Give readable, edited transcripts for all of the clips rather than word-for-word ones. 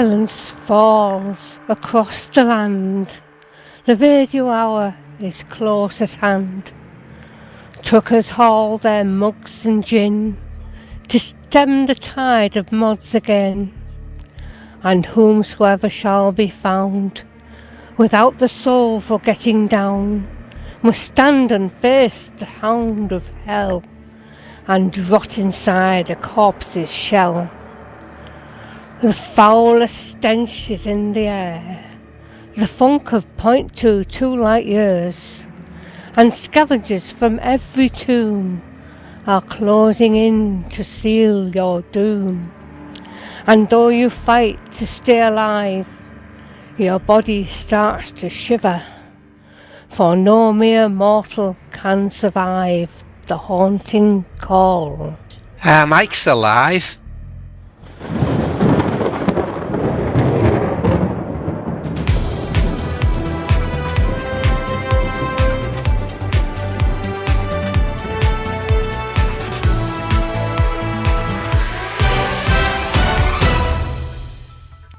Silence falls across the land. The radio hour is close at hand. Truckers haul their mugs and gin to stem the tide of mods again. And whomsoever shall be found without the soul for getting down must stand and face the hound of hell and rot inside a corpse's shell. The foulest stench is in the air, the funk of 0.22 light years, and scavengers from every tomb are closing in to seal your doom. And though you fight to stay alive, your body starts to shiver, for no mere mortal can survive the haunting call. Mike's alive.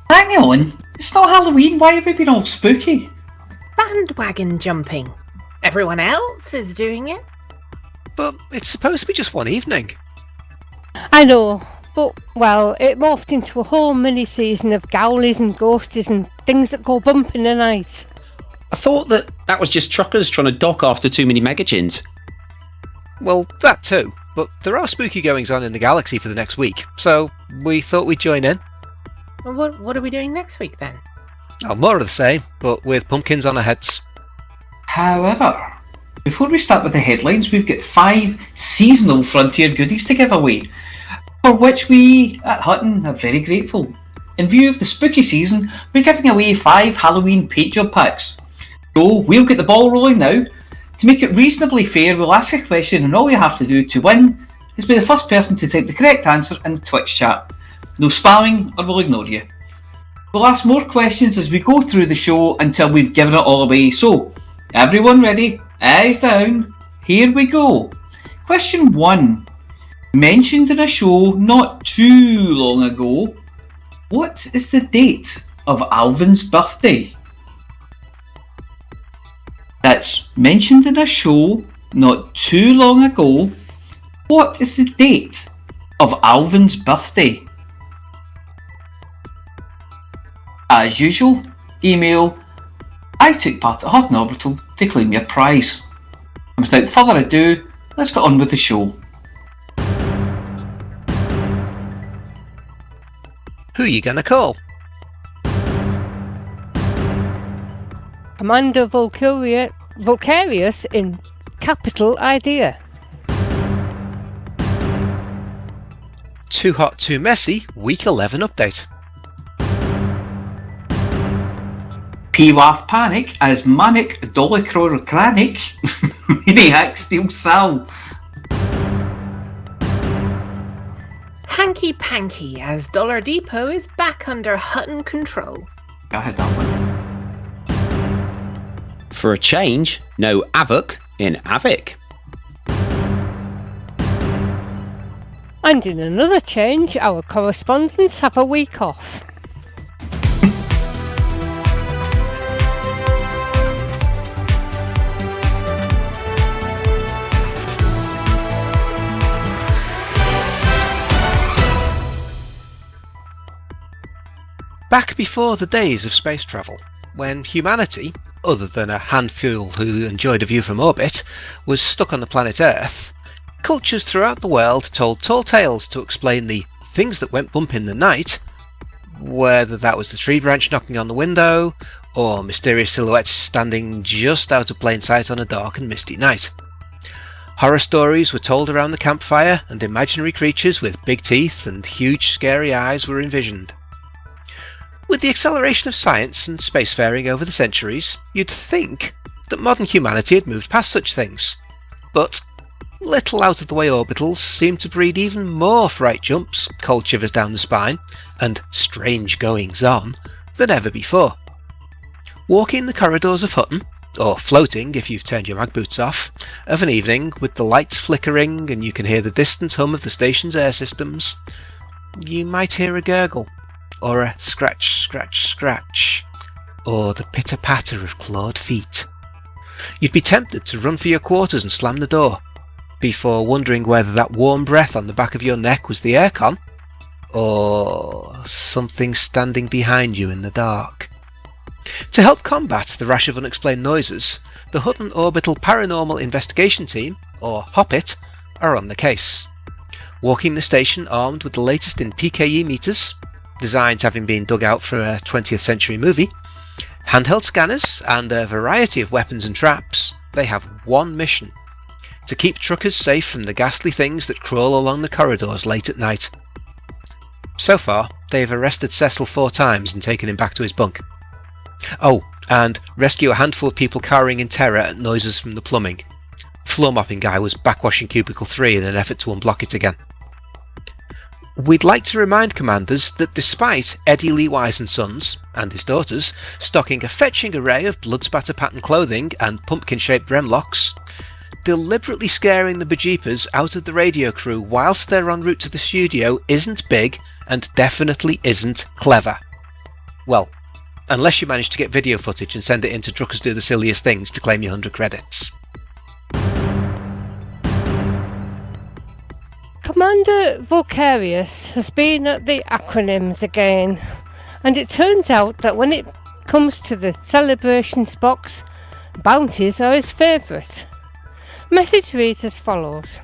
Hang on, it's not Halloween, why have we been all spooky? Bandwagon jumping. Everyone else is doing it. But it's supposed to be just one evening. I know, but, well, it morphed into a whole mini-season of gowlies and ghosties and things that go bump in the night. I thought that was just truckers trying to dock after too many megachins. Well, that too, but there are spooky goings on in the galaxy for the next week, so we thought we'd join in. Well, what are we doing next week then? Oh, more of the same, but with pumpkins on our heads. However, before we start with the headlines, we've got 5 seasonal Frontier goodies to give away, for which we at Hutton are very grateful. In view of the spooky season, we're giving away 5 Halloween paint job packs. So we'll get the ball rolling now. To make it reasonably fair, we'll ask a question and all you have to do to win is be the first person to type the correct answer in the Twitch chat. No spamming or we'll ignore you. We'll ask more questions as we go through the show until we've given it all away. So, everyone ready? Eyes down. Here we go. Question 1. Mentioned in a show not too long ago, what is the date of Alvin's birthday? That's mentioned in a show not too long ago. What is the date of Alvin's birthday? As usual, email I took part at Hutton Orbital to claim your prize. And without further ado, let's get on with the show. Who are you gonna call? Commander Vulcarius in Capital Idea. Too Hot, Too Messy, Week 11 update. PWAF Panic as Manic Dolicronic Maniac steals Sal. Hanky Panky as Dollar Depot is back under Hutton control. I had that one. For a change, no Avok in Avik. And in another change, our correspondents have a week off. Back before the days of space travel, when humanity, other than a handful who enjoyed a view from orbit, was stuck on the planet Earth, cultures throughout the world told tall tales to explain the things that went bump in the night, whether that was the tree branch knocking on the window, or mysterious silhouettes standing just out of plain sight on a dark and misty night. Horror stories were told around the campfire, and imaginary creatures with big teeth and huge scary eyes were envisioned. With the acceleration of science and spacefaring over the centuries, you'd think that modern humanity had moved past such things. But little out-of-the-way orbitals seem to breed even more fright jumps, cold shivers down the spine, and strange goings-on than ever before. Walking the corridors of Hutton, or floating if you've turned your mag boots off, of an evening with the lights flickering and you can hear the distant hum of the station's air systems, you might hear a gurgle, or a scratch, scratch, scratch, or the pitter-patter of clawed feet. You'd be tempted to run for your quarters and slam the door, before wondering whether that warm breath on the back of your neck was the aircon, or something standing behind you in the dark. To help combat the rash of unexplained noises, the Hutton Orbital Paranormal Investigation Team, or HOPIT, are on the case, walking the station armed with the latest in PKE meters, designs having been dug out for a 20th century movie, handheld scanners, and a variety of weapons and traps. They have one mission: to keep truckers safe from the ghastly things that crawl along the corridors late at night. So far, they have arrested Cecil 4 times and taken him back to his bunk. Oh, and rescue a handful of people cowering in terror at noises from the plumbing. Floor mopping guy was backwashing cubicle 3 in an effort to unblock it again. We'd like to remind commanders that despite Eddie Lee Wise and Sons, and his daughters, stocking a fetching array of bloodspatter pattern clothing and pumpkin-shaped remlocks, deliberately scaring the bejeepers out of the radio crew whilst they're en route to the studio isn't big and definitely isn't clever. Well, unless you manage to get video footage and send it in to Truckers Do the Silliest Things to claim your 100 credits. Commander Vulcarius has been at the acronyms again, and it turns out that when it comes to the celebrations box, bounties are his favourite. Message reads as follows: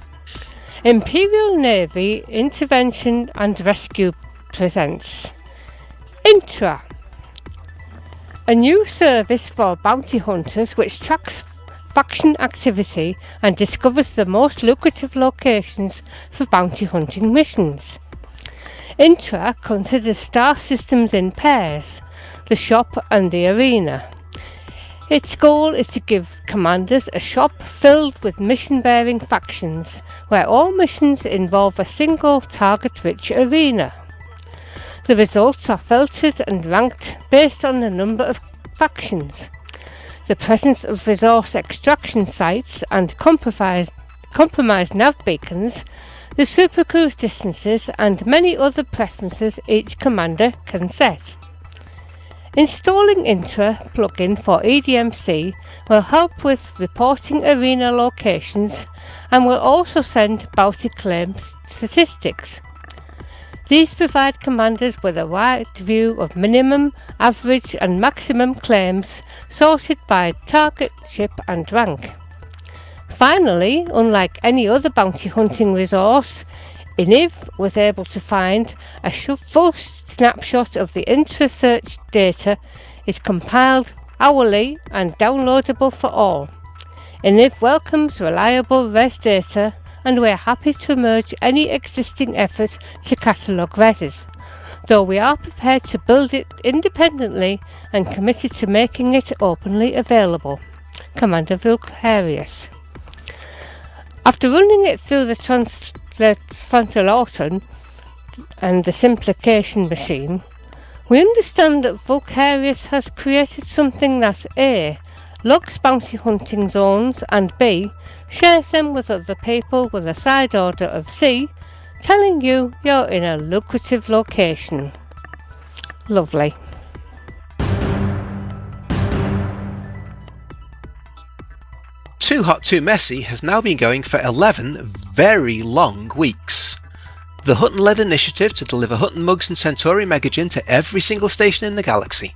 Imperial Navy Intervention and Rescue presents Intra, a new service for bounty hunters which tracks faction activity and discovers the most lucrative locations for bounty hunting missions. Intra considers star systems in pairs, the shop and the arena. Its goal is to give commanders a shop filled with mission-bearing factions, where all missions involve a single target-rich arena. The results are filtered and ranked based on the number of factions, the presence of resource extraction sites and compromised nav beacons, the supercruise distances, and many other preferences each commander can set. Installing Intra plugin for EDMC will help with reporting arena locations and will also send bounty claim statistics. These provide commanders with a wide view of minimum, average and maximum claims sorted by target, ship and rank. Finally, unlike any other bounty hunting resource, INIV was able to find a full snapshot of the intra-search data is compiled hourly and downloadable for all. INIV welcomes reliable res data, and we are happy to merge any existing effort to catalogue reses, though we are prepared to build it independently and committed to making it openly available. Commander Vulcarius. After running it through the Translatorton and the Simplification machine, we understand that Vulcarius has created something that A. logs bounty hunting zones and B. shares them with other people with a side order of C, telling you you're in a lucrative location. Lovely. Too Hot Too Messy has now been going for 11 very long weeks. The Hutton-led initiative to deliver Hutton mugs and Centauri Megagin to every single station in the galaxy.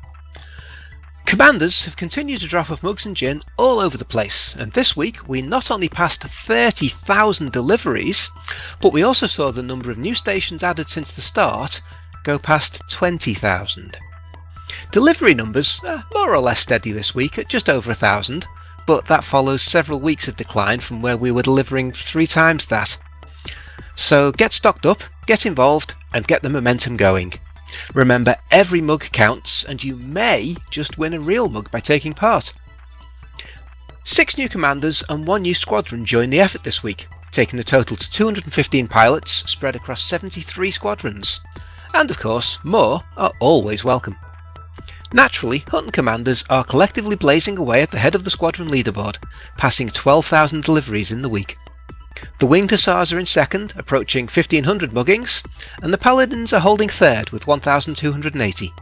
Commanders have continued to drop off mugs and gin all over the place, and this week we not only passed 30,000 deliveries, but we also saw the number of new stations added since the start go past 20,000. Delivery numbers are more or less steady this week at just over 1,000, but that follows several weeks of decline from where we were delivering 3 times that. So get stocked up, get involved, and get the momentum going. Remember, every mug counts, and you may just win a real mug by taking part. 6 new commanders and 1 new squadron joined the effort this week, taking the total to 215 pilots spread across 73 squadrons. And of course, more are always welcome. Naturally, Hutton commanders are collectively blazing away at the head of the squadron leaderboard, passing 12,000 deliveries in the week. The Winged Hussars are in second, approaching 1,500 muggings, and the Paladins are holding third with 1,280.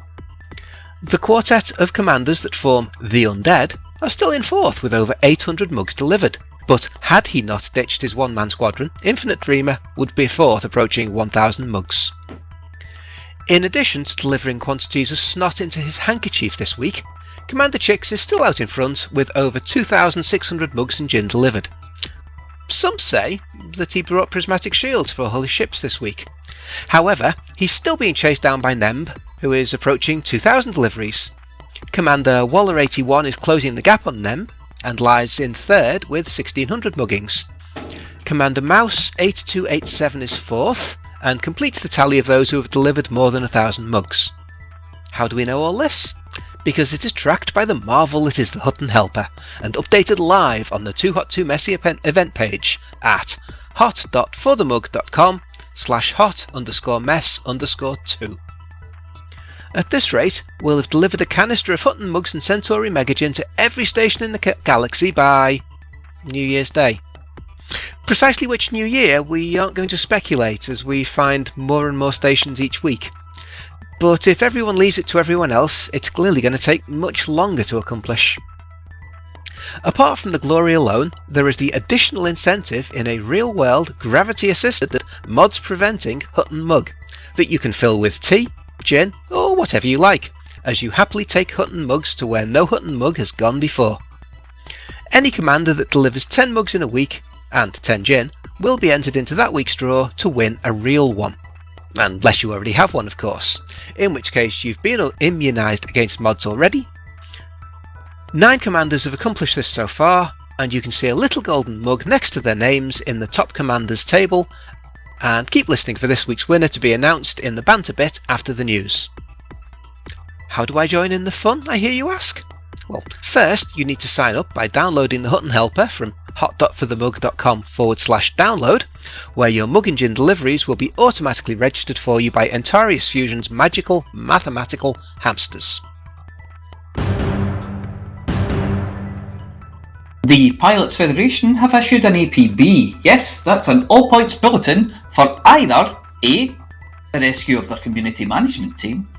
The quartet of commanders that form the Undead are still in fourth with over 800 mugs delivered, but had he not ditched his one-man squadron, Infinite Dreamer would be fourth, approaching 1,000 mugs. In addition to delivering quantities of snot into his handkerchief this week, Commander Chicks is still out in front with over 2,600 mugs and gin delivered. Some say that he brought prismatic shields for all his ships this week. However, he's still being chased down by Nemb, who is approaching 2,000 deliveries. Commander Waller81 is closing the gap on Nemb, and lies in third with 1,600 muggings. Commander Mouse8287 is fourth, and completes the tally of those who have delivered more than 1,000 mugs. How do we know all this? Because it is tracked by the marvel that is the Hutton Helper, and updated live on the Too Hot Too Messy event page at hot.forthemug.com/hot_mess_2. At this rate, we'll have delivered a canister of Hutton mugs and Centauri Megagin to every station in the galaxy by New Year's Day. Precisely which New Year we aren't going to speculate, as we find more and more stations each week. But if everyone leaves it to everyone else, it's clearly going to take much longer to accomplish. Apart from the glory alone, there is the additional incentive in a real-world, gravity-assisted, mods-preventing Hutton mug that you can fill with tea, gin, or whatever you like, as you happily take Hutton mugs to where no Hutton mug has gone before. Any commander that delivers 10 mugs in a week, and 10 gin, will be entered into that week's draw to win a real one. Unless you already have one, of course, in which case you've been immunised against mods already. 9 commanders have accomplished this so far, and you can see a little golden mug next to their names in the top commanders table, and keep listening for this week's winner to be announced in the banter bit after the news. How do I join in the fun, I hear you ask? Well, first you need to sign up by downloading the Hutton Helper from hot.forthemug.com/download, where your mug and gin deliveries will be automatically registered for you by Antarius Fusion's magical mathematical hamsters. The Pilots Federation have issued an APB. Yes, that's an all-points bulletin for either A, the rescue of their community management team,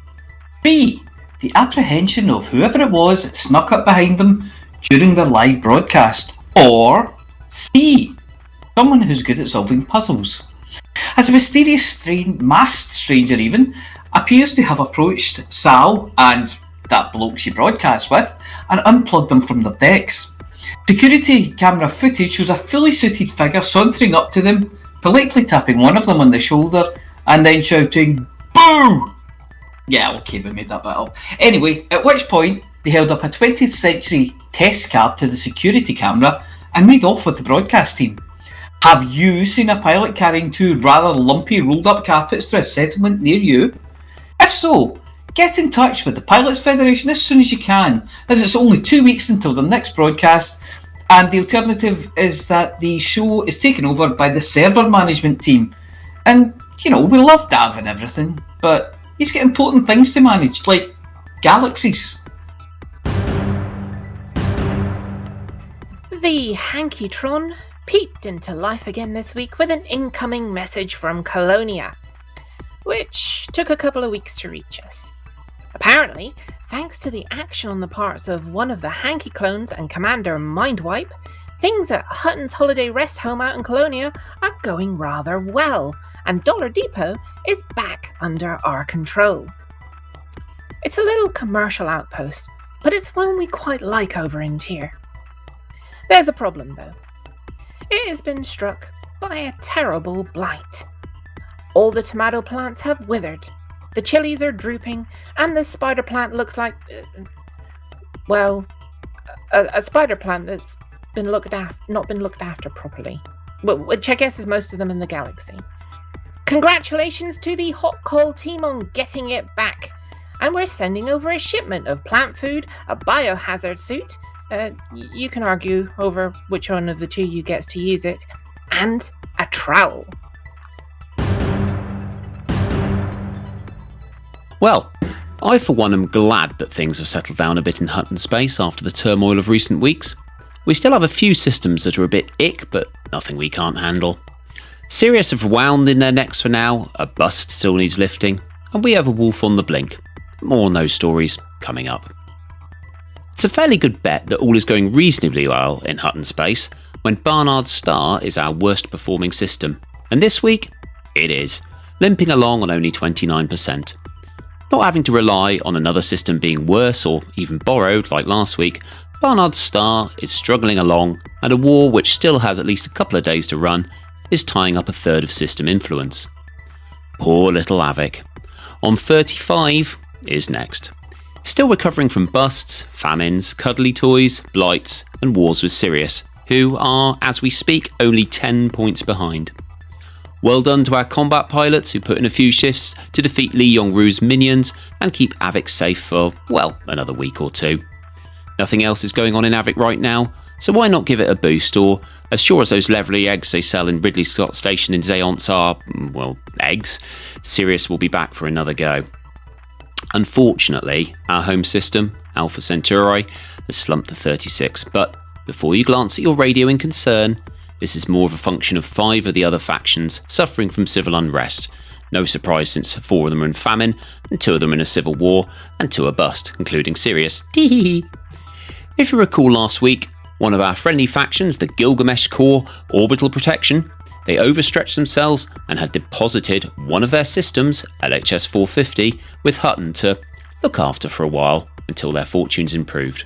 B, the apprehension of whoever it was that snuck up behind them during their live broadcast, or C, someone who's good at solving puzzles. As a mysterious masked stranger even appears to have approached Sal and that bloke she broadcast with and unplugged them from their decks. Security camera footage shows a fully suited figure sauntering up to them, politely tapping one of them on the shoulder and then shouting, "Boo!" Yeah, okay, we made that bit up. Anyway, at which point they held up a 20th century test card to the security camera and made off with the broadcast team. Have you seen a pilot carrying 2 rather lumpy rolled up carpets to a settlement near you? If so, get in touch with the Pilots Federation as soon as you can, as it's only 2 weeks until the next broadcast, and the alternative is that the show is taken over by the server management team. And, you know, we love Dav and everything, but he's got important things to manage, like galaxies. The Hankytron peeped into life again this week with an incoming message from Colonia, which took a couple of weeks to reach us. Apparently, thanks to the action on the parts of one of the Hanky clones and Commander Mindwipe, things at Hutton's holiday rest home out in Colonia are going rather well, and Dollar Depot is back under our control. It's a little commercial outpost, but it's one we quite like over in Tyr. There's a problem though. It has been struck by a terrible blight. All the tomato plants have withered, the chilies are drooping, and the spider plant looks like, a spider plant that's not been looked after properly, which I guess is most of them in the galaxy. Congratulations to the Hot Call team on getting it back, and we're sending over a shipment of plant food, a biohazard suit, you can argue over which one of the two you gets to use it, and a trowel. Well, I for one am glad that things have settled down a bit in Hutton space after the turmoil of recent weeks. We still have a few systems that are a bit ick, but nothing we can't handle. Sirius have wound in their necks for now, a bust still needs lifting, and we have a wolf on the blink. More on those stories coming up. It's a fairly good bet that all is going reasonably well in Hutton space when Barnard's Star is our worst performing system. And this week, it is, limping along on only 29%. Not having to rely on another system being worse or even borrowed like last week, Barnard's Star is struggling along, and a war which still has at least a couple of days to run is tying up a third of system influence. Poor little Avic. On 35 is next. Still recovering from busts, famines, cuddly toys, blights, and wars with Sirius, who are, as we speak, only 10 points behind. Well done to our combat pilots who put in a few shifts to defeat Li Yongru's minions and keep Avic safe for, well, another week or two. Nothing else is going on in Avic right now, so why not give it a boost, or as sure as those levelly eggs they sell in Ridley Scott Station in Zayance are, well, eggs, Sirius will be back for another go. Unfortunately, our home system, Alpha Centauri, has slumped to 36, but before you glance at your radio in concern, this is more of a function of 5 of the other factions suffering from civil unrest. No surprise since 4 of them are in famine, and 2 of them in a civil war, and 2 are bust, including Sirius. Teehee. If you recall last week, one of our friendly factions, the Gilgamesh Corps Orbital Protection, they overstretched themselves and had deposited one of their systems, LHS 450, with Hutton to look after for a while until their fortunes improved.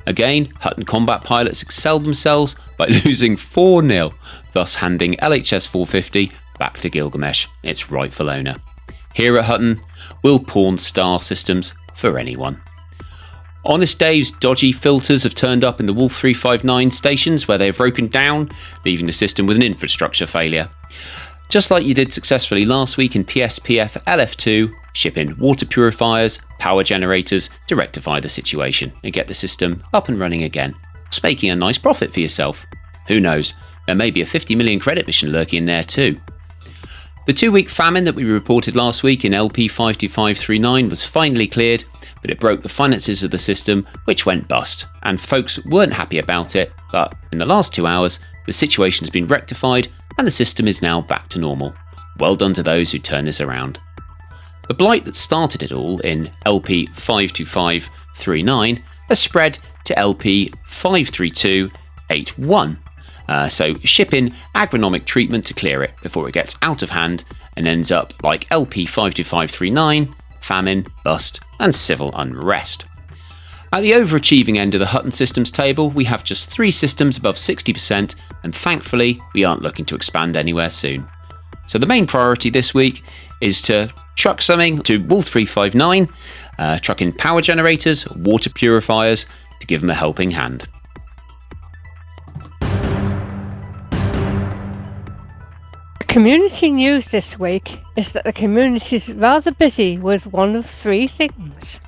Again, Hutton combat pilots excelled themselves by losing 4-0, thus handing LHS 450 back to Gilgamesh, its rightful owner. Here at Hutton, we'll pawn star systems for anyone. Honest Dave's dodgy filters have turned up in the Wolf 359 stations where they have broken down, leaving the system with an infrastructure failure. Just like you did successfully last week in PSPF LF2, ship in water purifiers, power generators to rectify the situation and get the system up and running again, thus making a nice profit for yourself. Who knows, there may be a 50 million credit mission lurking in there too. The 2-week famine that we reported last week in LP 52539 was finally cleared, but it broke the finances of the system, which went bust, and folks weren't happy about it, but in the last 2 hours, the situation has been rectified and the system is now back to normal. Well done to those who turned this around. The blight that started it all in LP 52539 has spread to LP 53281. So ship in agronomic treatment to clear it before it gets out of hand and ends up like LP 52539, famine, bust, and civil unrest. At the overachieving end of the Hutton systems table, we have just 3 systems above 60%, and thankfully, we aren't looking to expand anywhere soon. So the main priority this week is to truck something to Wolf 359, truck in power generators, water purifiers, to give them a helping hand. Community news this week is that the community is rather busy with one of 3 things.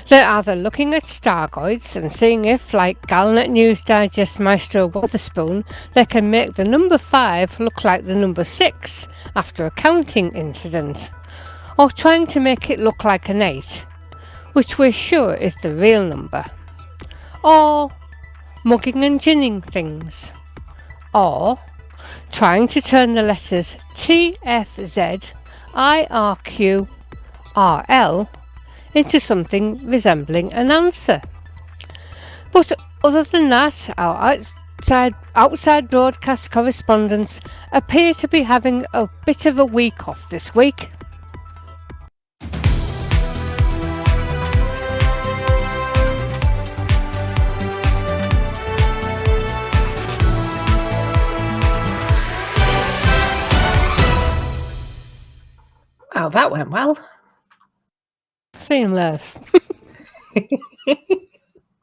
They're either looking at Stargoids and seeing if, like Galnet News Digest Maestro Witherspoon, they can make the number 5 look like the number 6 after a counting incident, or trying to make it look like an 8, which we're sure is the real number, or mugging and ginning things, or trying to turn the letters T, F, Z, I, R, Q, R, L into something resembling an answer. But other than that, our outside broadcast correspondents appear to be having a bit of a week off this week. Well, that went well. Seamless.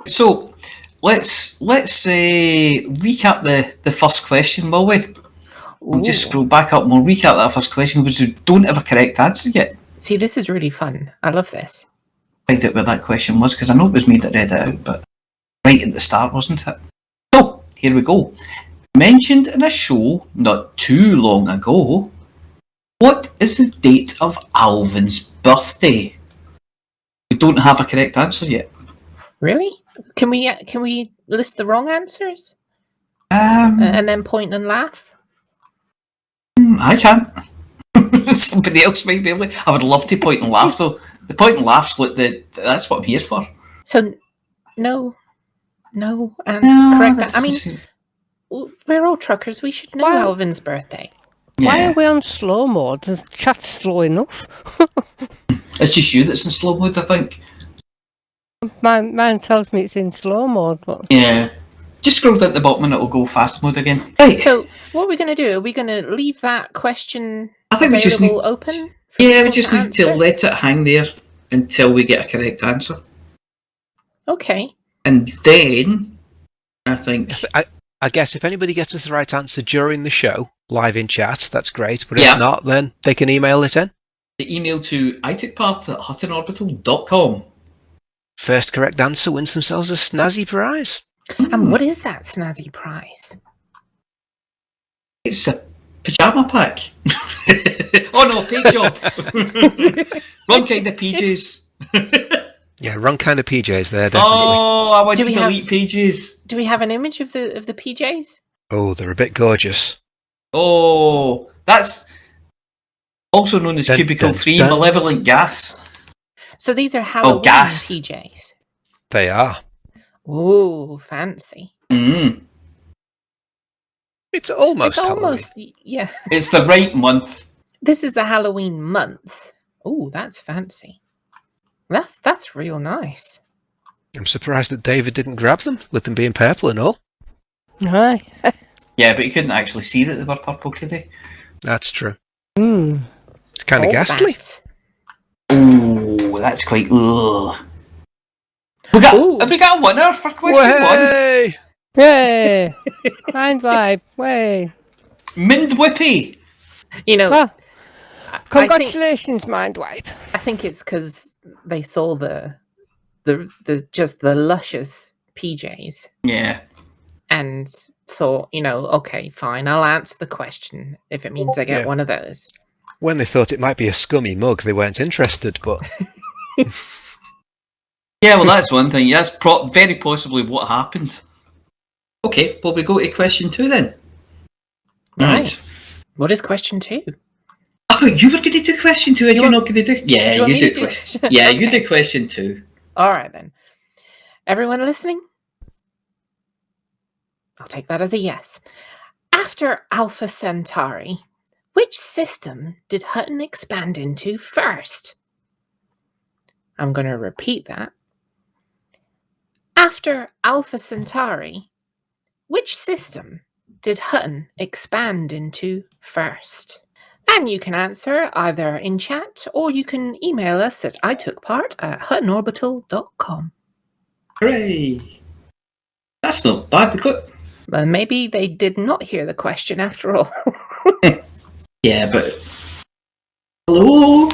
So let's recap the first question, will we? We'll just scroll back up and we'll recap that first question because we don't have a correct answer yet. See, this is really fun. I love this. I find out what that question was because I know it was me that read it out, but right at the start, wasn't it? So here we go. Mentioned in a show not too long ago, what is the date of Alvin's birthday? We don't have a correct answer yet. Really? Can we list the wrong answers? And then point and laugh? I can't. Somebody else might be able to. I would love to point and laugh, though. The point and laugh's that's what I'm here for. So, no, and No, correct. that's I mean, just- we're all truckers. We should know Well- Alvin's birthday. Why yeah. are we on slow mode? The chat's slow enough. It's just you that's in slow mode, I think. Mine tells me it's in slow mode. But Yeah. Just scroll down to the bottom and it'll go fast mode again. Right. So, what are we going to do? Are we going to leave that question I think we just need. open? for Yeah, we people just need to answer? let it hang there until we get a correct answer. Okay. And then, I think. I guess if anybody gets us the right answer during the show, live in chat, that's great. But Yeah. if not, then they can email it in. The email to itookpart@huttonorbital.com. First correct answer wins themselves a snazzy prize. And what is that snazzy prize? It's a pyjama pack. Oh no, paint job. Wrong kind of PJs. Yeah, wrong kind of PJs there, definitely. Oh, I want Do to we have- delete pages. Do we have an image of the PJs? Oh, they're a bit gorgeous. Oh, that's also known as Dun, Cubicle dun, 3, dun. malevolent gas. So these are Halloween gas. PJs. They are. Ooh, fancy. Mm. It's almost It's Halloween. almost yeah. It's the right month. This is the Halloween month. Ooh, that's fancy. That's real nice. I'm surprised that David didn't grab them, with them being purple and all. aye. Yeah, but you couldn't actually see that they were purple, could you? That's true. Mm. It's kind of All ghastly. that. Ooh, that's quite. Ugh. Have we got a winner for question Way! Yay! Mind vibe. Way. 1? Mind Whippy. You know, Well, I think, congratulations, Mind Wipe. I think it's because they saw the just the luscious PJs Yeah. and thought, okay, fine, I'll answer the question if it means I get Yeah. one of those. When they thought it might be a scummy mug, they weren't interested, but Yeah, well, that's one thing. That's very possibly what happened. Okay, well, we go to question 2 then. Right. What is question 2? I thought you were going to do question 2 and you're not going to do. Yeah, Do you want you me do. to do- question. Yeah, you Okay. do question 2. All right, then. Everyone listening? I'll take that as a yes. After Alpha Centauri, which system did Hutton expand into first? I'm going to repeat that. After Alpha Centauri, which system did Hutton expand into first? And you can answer either in chat or you can email us at itookpart@huttonorbital.com. Hooray! That's not bad. We got. Well, maybe they did not hear the question after all. Yeah, but. Hello?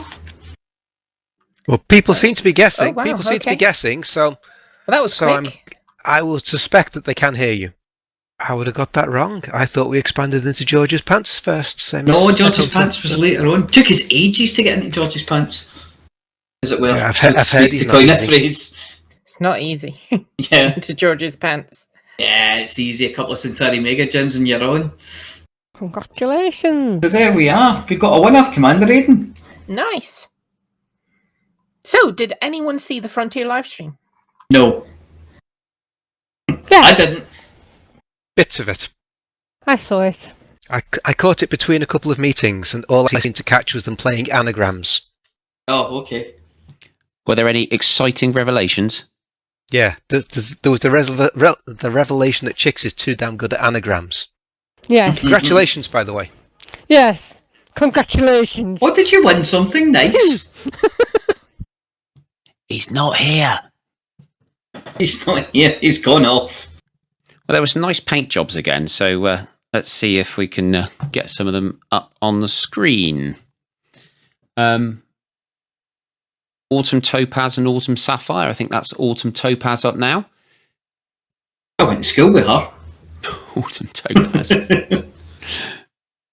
well, people seem to be guessing. Oh, wow, People seem to be okay. guessing, so Well, that was So quick. I will suspect that they can hear you. I would have got that wrong. I thought we expanded into George's pants first. Same No, as George's Hutton. pants was later on. Took us ages to get into George's pants. As it were. Yeah, I've so to heard speak, he's to not coin that easy. phrase. It's not easy Yeah. to George's pants. Yeah, it's easy. A couple of Centauri Mega Gins and you're on. Congratulations. So there we are. We got a winner, Commander Aiden. Nice. So, did anyone see the Frontier live stream? No, Yes, I didn't. Bits of it. I saw it. I caught it between a couple of meetings, and all I seemed to catch was them playing anagrams. Oh, okay. Were there any exciting revelations? Yeah, there was the revelation that Chicks is too damn good at anagrams. Yes, Congratulations, by the way. yes. Congratulations. Oh, did you win something nice? He's not here. He's not here. He's gone off. Well, there were some nice paint jobs again, so let's see if we can get some of them up on the screen. Autumn Topaz and Autumn Sapphire. I think that's Autumn Topaz up now. I went to school with her. Autumn Topaz.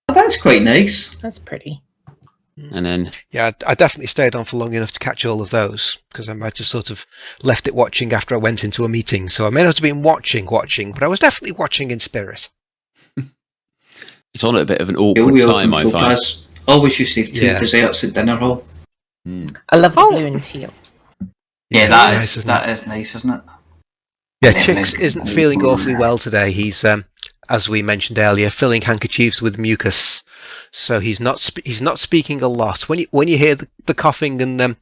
That's quite nice. That's pretty. And then... Yeah, I definitely stayed on for long enough to catch all of those, because I might have sort of left it watching after I went into a meeting. So I may not have been watching, but I was definitely watching in spirit. It's on at a bit of an awkward time, I find. Always used to have two desserts at dinner hall. I love the blue and teal. Yeah, that is nice, isn't it? Yeah, Chicks isn't feeling awfully well today. He's, as we mentioned earlier, filling handkerchiefs with mucus, so he's not speaking a lot. When you hear the coughing and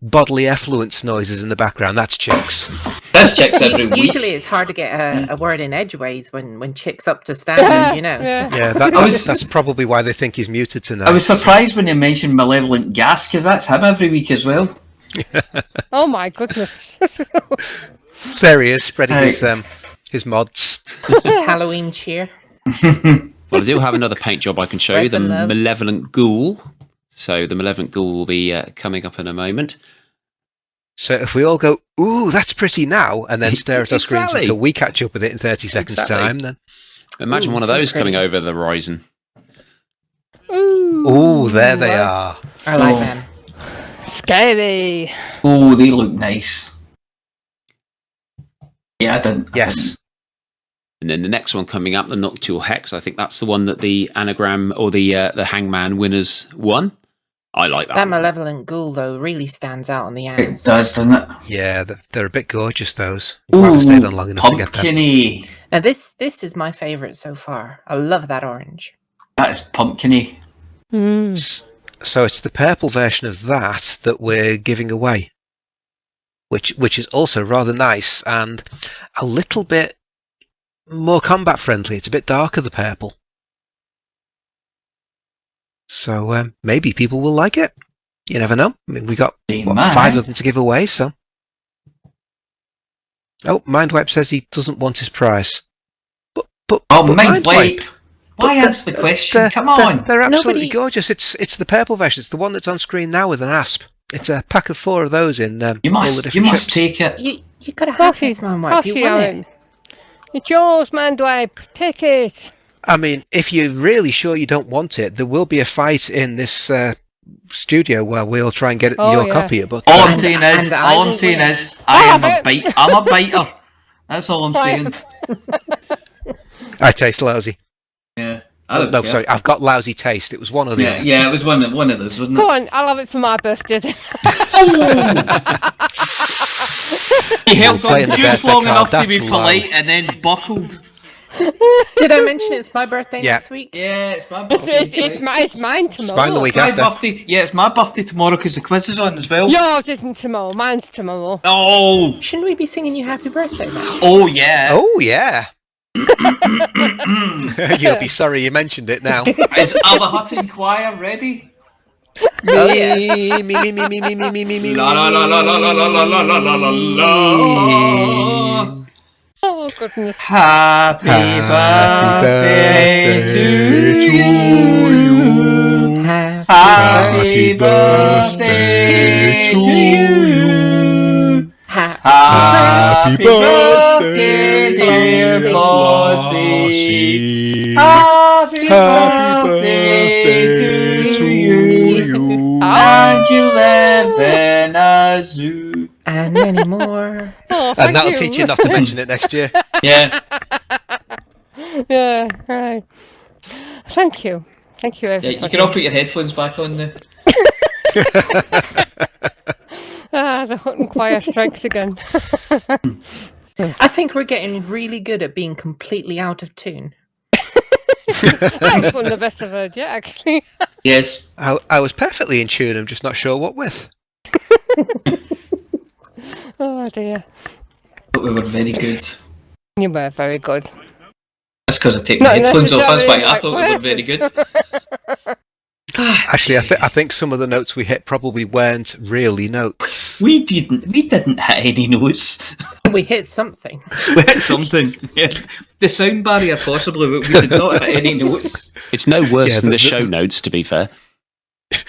bodily effluence noises in the background, that's Chicks. That's Chicks every week. Usually, it's hard to get a word in edgeways when Chick's up to standard, you know. Yeah, that's probably why they think he's muted tonight. I was surprised when you mentioned malevolent gas, because that's him every week as well. Oh my goodness. There he is, spreading his mods. His Halloween cheer. Well, I do have another paint job I can show you, the Malevolent Ghoul. So the Malevolent Ghoul will be coming up in a moment. So if we all go, ooh, that's pretty now, and then stare at our screens until we catch up with it in 30 seconds' time, then... Imagine one of those coming over the horizon. Ooh, there they are. I like them. Scary. Oh, they look nice. Yeah, I didn't. Yes. And then the next one coming up, the Nocturnal Hex, I think that's the one that the anagram or the Hangman winners won. I like that. That Malevolent Ghoul, though, really stands out on the ends. It does, doesn't it? Yeah, they're a bit gorgeous, those. I'm glad I stayed on long enough to get them. Pumpkin-y. Now, this is my favourite so far. I love that orange. That is pumpkin-y. So it's the purple version of that we're giving away, which is also rather nice and a little bit more combat friendly. It's a bit darker, the purple. So maybe people will like it. You never know. I mean, we got 5 of them to give away, so... Oh, Mindwipe says he doesn't want his prize. But Mindwipe! Why answer the question? Come on! They're absolutely gorgeous. It's the purple version. It's the one that's on screen now with an asp. It's a pack of 4 of those in you must take it. You gotta have this, Mindwipe. You won it. It's yours, Mindwipe. Take it. I mean, if you're really sure you don't want it, there will be a fight in this studio where we'll try and get your copy. But all I'm saying is, I'm a biter. That's all I'm saying. I taste lousy. Yeah. No, sorry, I've got lousy taste. It was one of the other. Yeah, it was one of those, wasn't it? Go on, I'll have it for my birthday. He held on just long enough to be polite and then buckled. Did I mention it's my birthday next week? Yeah, it's my birthday. It's mine tomorrow. It's mine the week after. It's my birthday tomorrow because the quiz is on as well. Yours isn't tomorrow, mine's tomorrow. Oh! Shouldn't we be singing you happy birthday, man? Oh, yeah. Oh, yeah. You'll be sorry you mentioned it now. Are the Hutton Choir ready? Me. La la la la la la la la la la la la. Oh, goodness. Happy birthday to you. Happy birthday to you. Happy birthday, dear Flossy. Happy birthday to you. And you live in a zoo. And many more. Oh, and that'll teach you not to mention it next year. Yeah. Yeah, right. Thank you. Thank you, everybody. Yeah, you can all put your headphones back on now. The Hutton Choir strikes again. I think we're getting really good at being completely out of tune. That's one of the best I've heard yet, actually. Yes. I was perfectly in tune, I'm just not sure what with. Oh, dear. But we were very good. You were very good. That's because I take my headphones off, that's why I thought we were very good. Actually, I think some of the notes we hit probably weren't really notes. We didn't hit any notes. We hit something. We hit something. Yeah. The sound barrier possibly, but we did not hit any notes. It's no worse than the show notes, to be fair.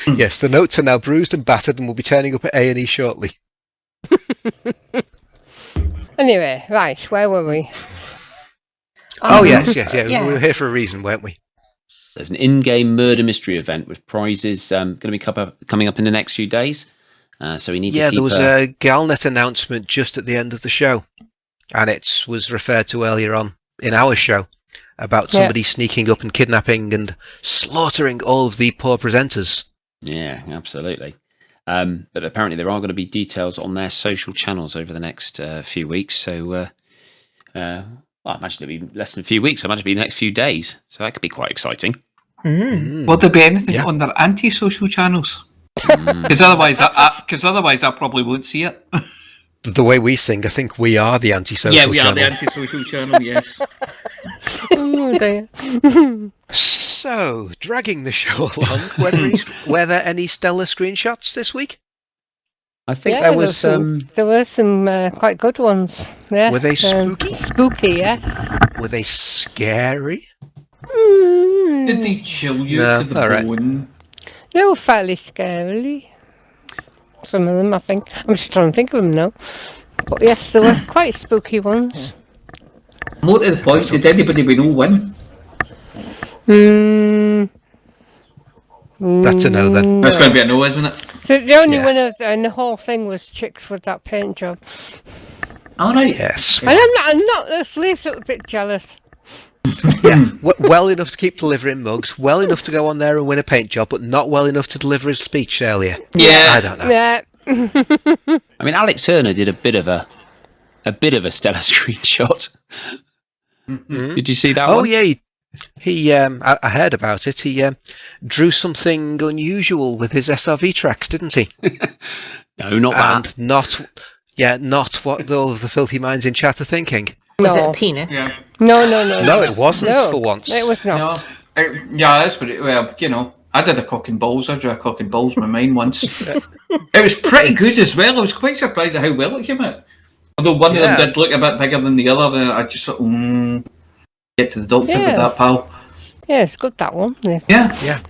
Yes, the notes are now bruised and battered and will be turning up at A&E shortly. Anyway, right, where were we? Yes. We were here for a reason, weren't we? there's an in-game murder mystery event with prizes going to be coming up in the next few days. So we need to keep... there was a Galnet announcement just at the end of the show, and it was referred to earlier on in our show about somebody sneaking up and kidnapping and slaughtering all of the poor presenters. Yeah, absolutely. But apparently there are going to be details on their social channels over the next few weeks. So, I imagine it'll be less than a few weeks. I imagine it'll be the next few days. So that could be quite exciting. Will there be anything on their anti-social channels? Because otherwise I probably won't see it. The way we sing, I think we are the anti-social channel. Yeah, we are the anti-social channel, yes. Oh, dear. So, dragging the show along, were there any stellar screenshots this week? I think there was there were some quite good ones. Yeah. Were they spooky? Spooky, yes. Were they scary? Did they chill you to the bone? They were fairly scary. Some of them, I think. I'm just trying to think of them now. But yes, there were quite spooky ones. More to the point, did anybody we know win? That's a no then. That's going to be a no, isn't it? The only winner in the whole thing was Chicks with that paint job. All right. Yes. And I'm not the least little bit jealous. Yeah, well enough to keep delivering mugs, well enough to go on there and win a paint job, but not well enough to deliver his speech earlier. Yeah. I don't know. Yeah. I mean, Alex Turner did a bit of a stellar screenshot. Did you see that one? Oh yeah, he I heard about it. He drew something unusual with his SRV tracks, didn't he? No, not that. And not what all of the filthy minds in chat are thinking. Was it a penis? Yeah. No. No, it wasn't for once. It was not. Yeah, that's what I did a cock and balls. I drew a cock and balls in my mind once. It was pretty good as well. I was quite surprised at how well it came out. Although one of them did look a bit bigger than the other, and I just thought, get to the doctor with that, pal. Yeah, it's good, that one. Yeah.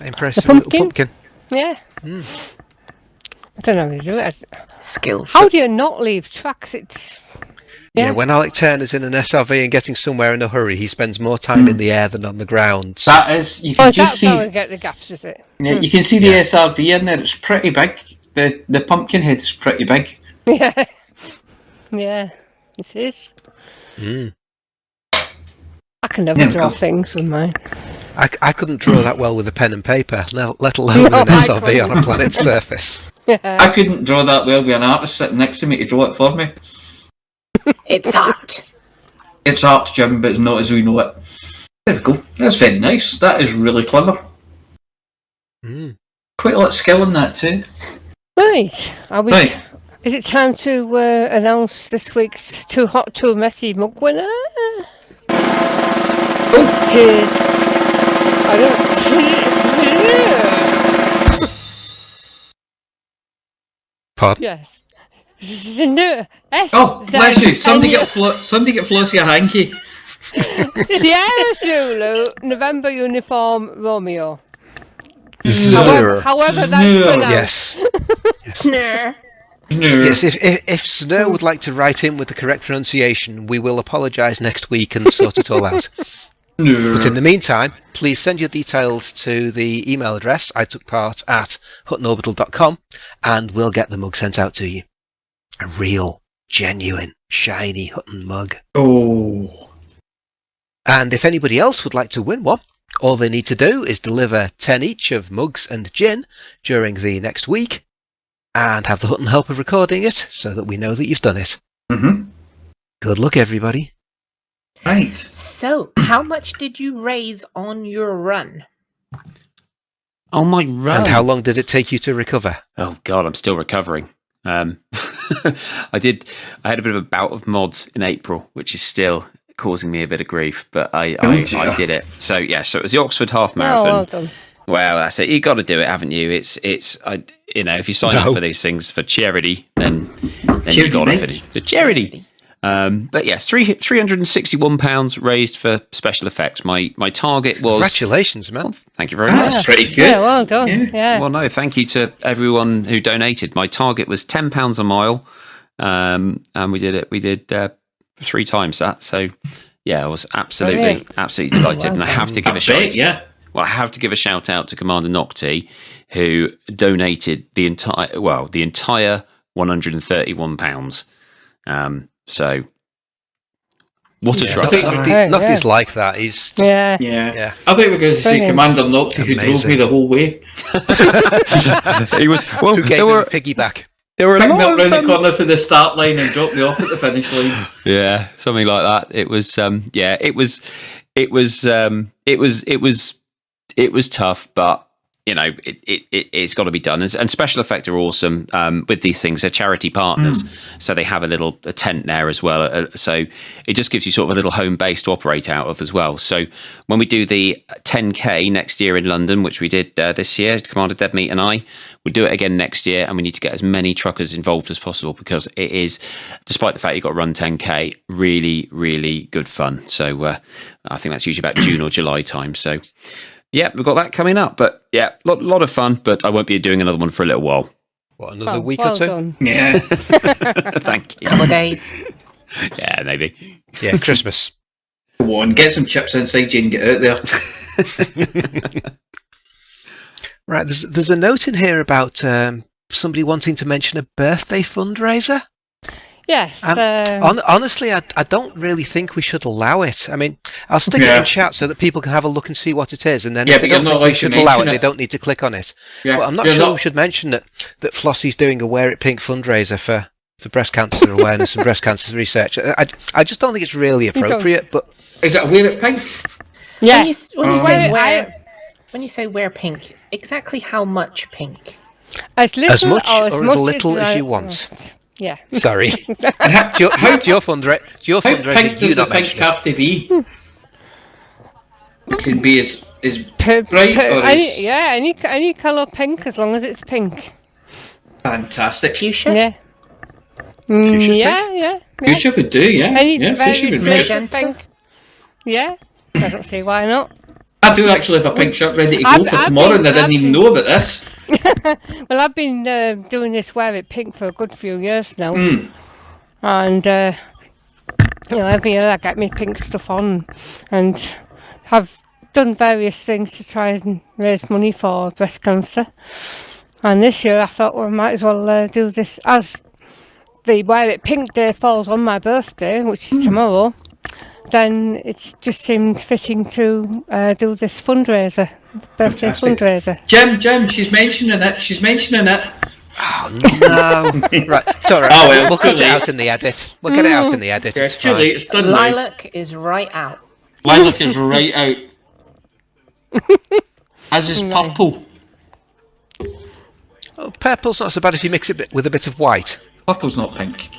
Impressive The little pumpkin. pumpkin. Yeah. I don't know how to do it. Skills. How do you not leave tracks? It's... Yeah, when Alec Turner's in an SRV and getting somewhere in a hurry, he spends more time in the air than on the ground. That is, you can just see. That's how we get the gaps, is it? Yeah, you can see the SRV in there. It's pretty big. The pumpkin head is pretty big. Yeah. Yeah, it is. I can never draw things with mine. I couldn't draw that well with a pen and paper, let alone with an SRV on a planet's surface. I couldn't draw that well with an artist sitting next to me to draw it for me. It's art. It's art, Jim, but it's not as we know it. There we go. That's very nice. That is really clever. Quite a lot of skill in that too. Right. Right. Is it time to announce this week's Too Hot Too Messy mug winner? Oh, cheers. Pardon? Yes. S. Oh, bless you. Somebody get Flossy a hanky. Sierra Zulu, November Uniform Romeo. Snur. However that's pronounced. Yes. Snur. Yes, if Snur would like to write in with the correct pronunciation, we will apologise next week and sort it all out. But in the meantime, please send your details to the email address I took part at huttonorbital.com and we'll get the mug sent out to you. A real, genuine, shiny Hutton mug. Oh. And if anybody else would like to win one, all they need to do is deliver 10 each of mugs and gin during the next week and have the Hutton helper recording it so that we know that you've done it. Good luck, everybody. Right. So, how much did you raise on your run? Oh, my run. And how long did it take you to recover? Oh, God, I'm still recovering. I had a bit of a bout of mods in April, which is still causing me a bit of grief, but I did it. So it was the Oxford Half Marathon. Oh, well done. Well, that's it. You got to do it, haven't you? It's if you sign up for these things for charity, then you got to finish the charity. But yes, £361 raised for special effects. My target was... Congratulations, man. Thank you very much. That's pretty good. Yeah, well done. Yeah. Well, no, thank you to everyone who donated. My target was £10 a mile, and we did it. We did 3 times that. So, yeah, I was absolutely delighted. And I have to give a shout. Well, I have to give a shout out to Commander Nocti, who donated the entire £131. So, what a trust! Nocti's like that. He's Yeah. Yeah. I think we're going to say Brilliant. Commander Nocti, who drove me the whole way. He was well. who gave him a piggyback. There were a Picked me lot up round the of corner for the start line and dropped me off at the finish line. yeah, something like that. It was it was tough, but you know, it's got to be done. And Special Effect are awesome with these things. They're charity partners, so they have a tent there as well. So it just gives you sort of a little home base to operate out of as well. So when we do the 10K next year in London, which we did this year, Commander Deadmeat and I, we'll do it again next year, and we need to get as many truckers involved as possible because it is, despite the fact you've got to run 10K, really, really good fun. So I think that's usually about June or July time. So yeah, we've got that coming up. But yeah, lot of fun, but I won't be doing another one for a little while. What, another week or two? Done. Yeah. Thank you. Couple of days. Yeah, maybe. Yeah, Christmas. Go on, get some chips inside you and get out there. Right, there's a note in here about somebody wanting to mention a birthday fundraiser. Yes. Honestly, I don't really think we should allow it. I mean, I'll stick it in chat so that people can have a look and see what it is, and then if they don't think we should allow it, they don't need to click on it. Yeah, but I'm not sure we should mention that Flossy's doing a Wear It Pink fundraiser for breast cancer awareness and breast cancer research. I just don't think it's really appropriate. But is it a Wear It Pink? Yeah. When you say wear pink, exactly how much pink? As little as much or as little as you want. Yeah. Sorry. It's your fundraiser. How pink does the pink have to be? It can be as bright or as... any colour pink as long as it's pink. Fantastic. Fuchsia? Yeah. Fuchsia pink? Fuchsia would do, yeah. Fuchsia would do. Pink. Yeah. I don't see why not. I do actually have a pink shirt ready to go for tomorrow, and I didn't even know about this. Well, I've been doing this Wear It Pink for a good few years now. And, every year I get me pink stuff on and have done various things to try and raise money for breast cancer. And this year I thought, well, I might as well do this as the Wear It Pink day falls on my birthday, which is tomorrow. Then it just seemed fitting to do this fundraiser, birthday fundraiser. Jim, she's mentioning it. Oh, no. Right, it's all right. We'll cut it out in the edit. We'll get it out in the edit. Yeah, it's too late, it's done now. Lilac is right out. Lilac is right out. As is purple. Oh, purple's not so bad if you mix it with a bit of white. Purple's not pink.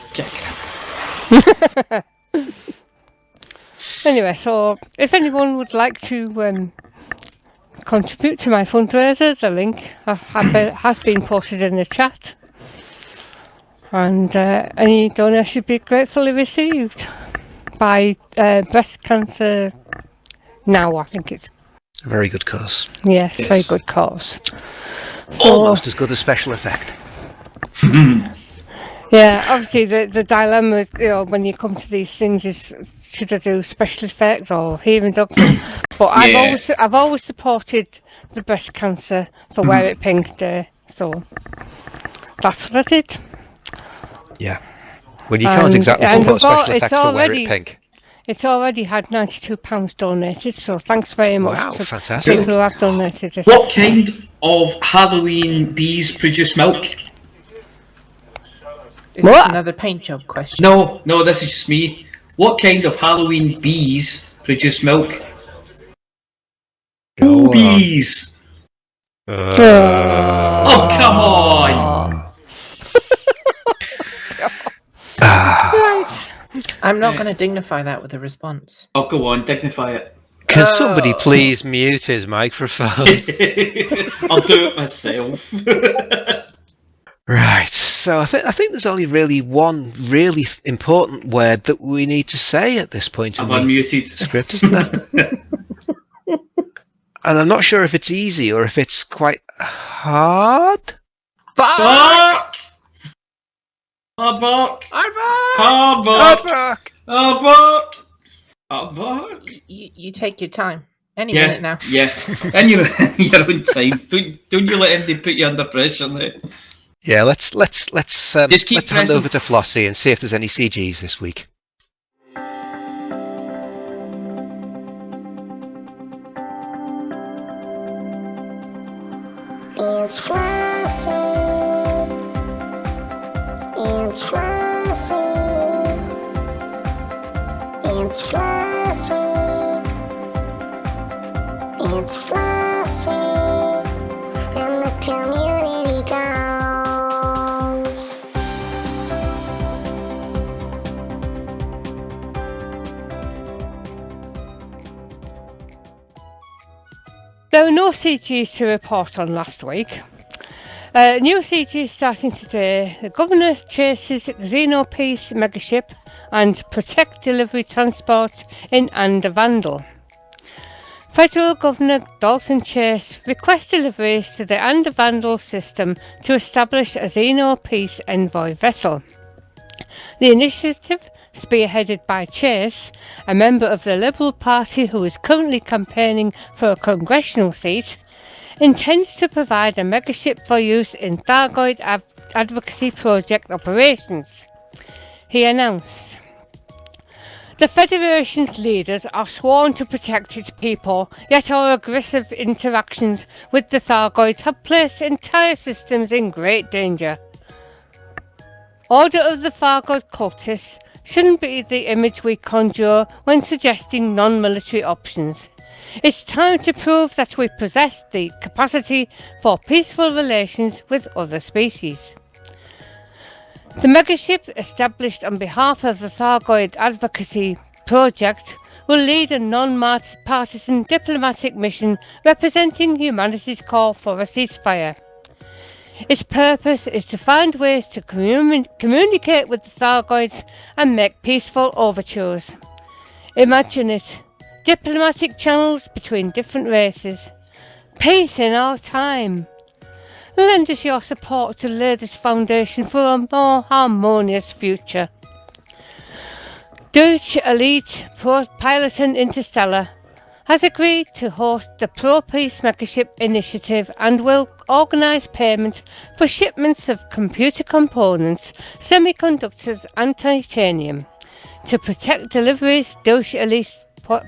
Anyway, so if anyone would like to contribute to my fundraiser, the link has been posted in the chat, and any donation should be gratefully received by Breast Cancer Now, I think it's. A very good cause. Yes, very good cause. So, almost as good as Special Effect. Yeah, obviously the dilemma, when you come to these things is, should I do Special Effects or hearing dogs? But I've always supported the breast cancer for Wear It Pink Day, so that's what I did. Yeah. Well, you can't exactly support Special Effects for Wear It Pink. It's already had £92 donated, so thanks very much to fantastic. people who have donated it. What kind of Halloween bees produce milk? Is this another paint job question? No, this is just me. What kind of Halloween bees produce milk? Bees! Oh, come on! Right. I'm not going to dignify that with a response. Oh, go on, dignify it. Can somebody please mute his microphone? I'll do it myself. Right, so I think there's only really one really important word that we need to say at this point in the unmuted script, isn't there? And I'm not sure if it's easy or if it's quite hard. Bark! Hard bark! Hard bark! Hard bark! Hard bark! Hard bark! You take your time. Any minute now. Yeah. In your own time. Don't you let anybody put you under pressure now. Yeah, let's keep hand over to Flossy and see if there's any CGs this week. It's Flossy. It's Flossy. It's Flossy. It's Flossy. And the community goes. There were no CGs to report on last week. New CGs starting today. The Governor chases Xenopeace megaship and protect delivery transport in Andervandle. Federal Governor Dalton Chase requests deliveries to the Andervandle system to establish a Xenopeace envoy vessel. The initiative, spearheaded by Chase, a member of the Liberal Party who is currently campaigning for a congressional seat, intends to provide a megaship for use in Thargoid advocacy project operations. He announced, "The Federation's leaders are sworn to protect its people, yet our aggressive interactions with the Thargoids have placed entire systems in great danger. Order of the Thargoid cultists shouldn't be the image we conjure when suggesting non-military options. It's time to prove that we possess the capacity for peaceful relations with other species." The megaship, established on behalf of the Thargoid Advocacy Project, will lead a non-partisan diplomatic mission representing humanity's call for a ceasefire. Its purpose is to find ways to communicate with the Thargoids and make peaceful overtures. Imagine it. Diplomatic channels between different races. Peace in our time. Lend us your support to lay this foundation for a more harmonious future. Deutsche Elite Pilot and Interstellar has agreed to host the Pro-Peace Megaship Initiative and will organise payment for shipments of computer components, semiconductors and titanium. To protect deliveries, Deutsche Elite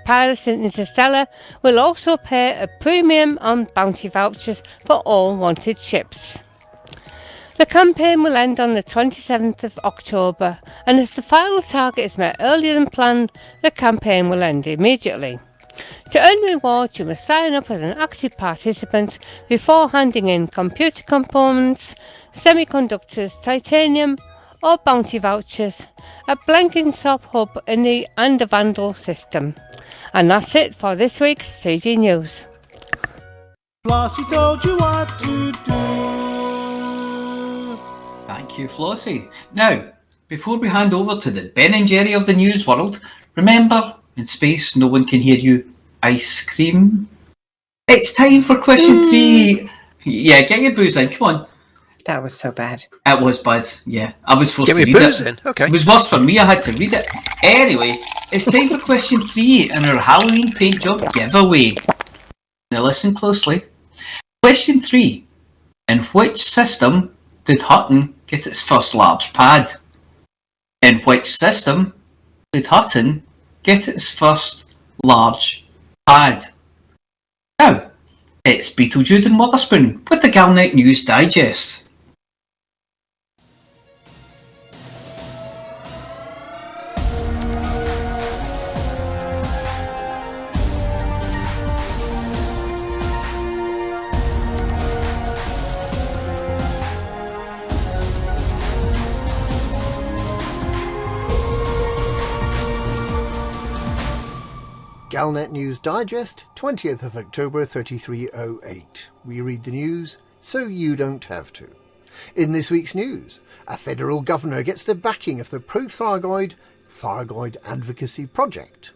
Pilot and Interstellar will also pay a premium on bounty vouchers for all wanted ships. The campaign will end on the 27th of October, and if the final target is met earlier than planned, the campaign will end immediately. To earn rewards, you must sign up as an active participant before handing in computer components, semiconductors, titanium, or bounty vouchers at Blenkinsop Hub in the Andervandle system. And that's it for this week's CG News. Flossy told you what to do. Thank you, Flossy. Now, before we hand over to the Ben and Jerry of the news world, remember, in space no one can hear you ice cream. It's time for question 3. Yeah, get your booze in, come on. That was so bad. It was bad, yeah. I was forced Get to me read booze it. in, okay. It was worse for me, I had to read it. Anyway, it's time for question 3 in our Halloween paint job giveaway. Now listen closely. Question 3. In which system did Hutton get its first large pad? In which system did Hutton get its first large pad? Now, it's Beetlejude and Witherspoon with the Galnet News Digest. Galnet News Digest, 20th of October 3308. We read the news so you don't have to. In this week's news, a federal governor gets the backing of the pro-Thargoid Thargoid Advocacy Project.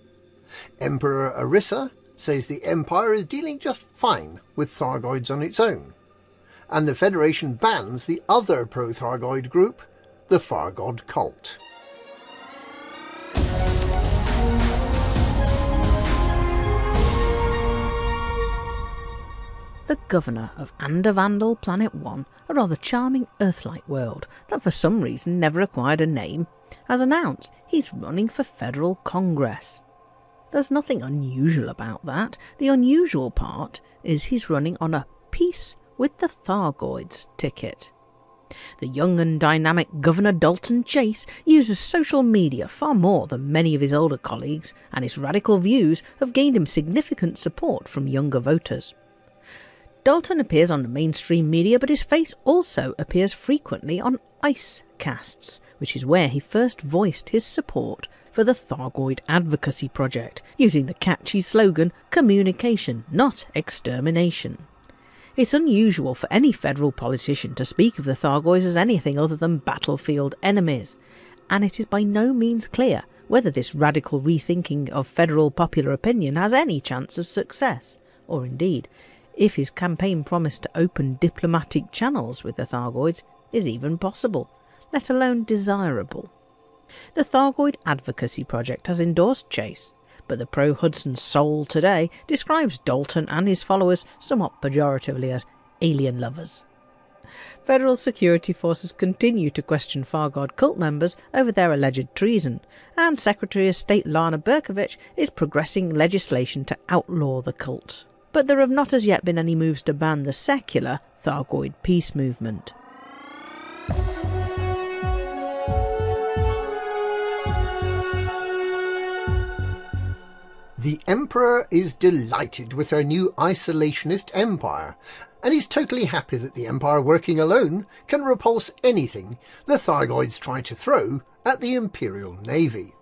Emperor Orissa says the Empire is dealing just fine with Thargoids on its own. And the Federation bans the other pro-Thargoid group, the Thargod Cult. governor of Andavandal Planet 1, a rather charming Earth-like world that for some reason never acquired a name, has announced he's running for federal Congress. There's nothing unusual about that. The unusual part is he's running on a Peace with the Thargoids ticket. The young and dynamic Governor Dalton Chase uses social media far more than many of his older colleagues, and his radical views have gained him significant support from younger voters. Dalton appears on the mainstream media, but his face also appears frequently on Ice Casts, which is where he first voiced his support for the Thargoid Advocacy Project, using the catchy slogan, "Communication, not extermination." It's unusual for any federal politician to speak of the Thargoids as anything other than battlefield enemies, and it is by no means clear whether this radical rethinking of federal popular opinion has any chance of success, or indeed, if his campaign promise to open diplomatic channels with the Thargoids is even possible, let alone desirable. The Thargoid Advocacy Project has endorsed Chase, but the pro-Hudson Soul today describes Dalton and his followers somewhat pejoratively as alien lovers. Federal security forces continue to question Thargoid cult members over their alleged treason, and Secretary of State Lana Berkovich is progressing legislation to outlaw the cult. But there have not as yet been any moves to ban the secular Thargoid peace movement. The Emperor is delighted with her new isolationist empire, and is totally happy that the Empire working alone can repulse anything the Thargoids try to throw at the Imperial Navy.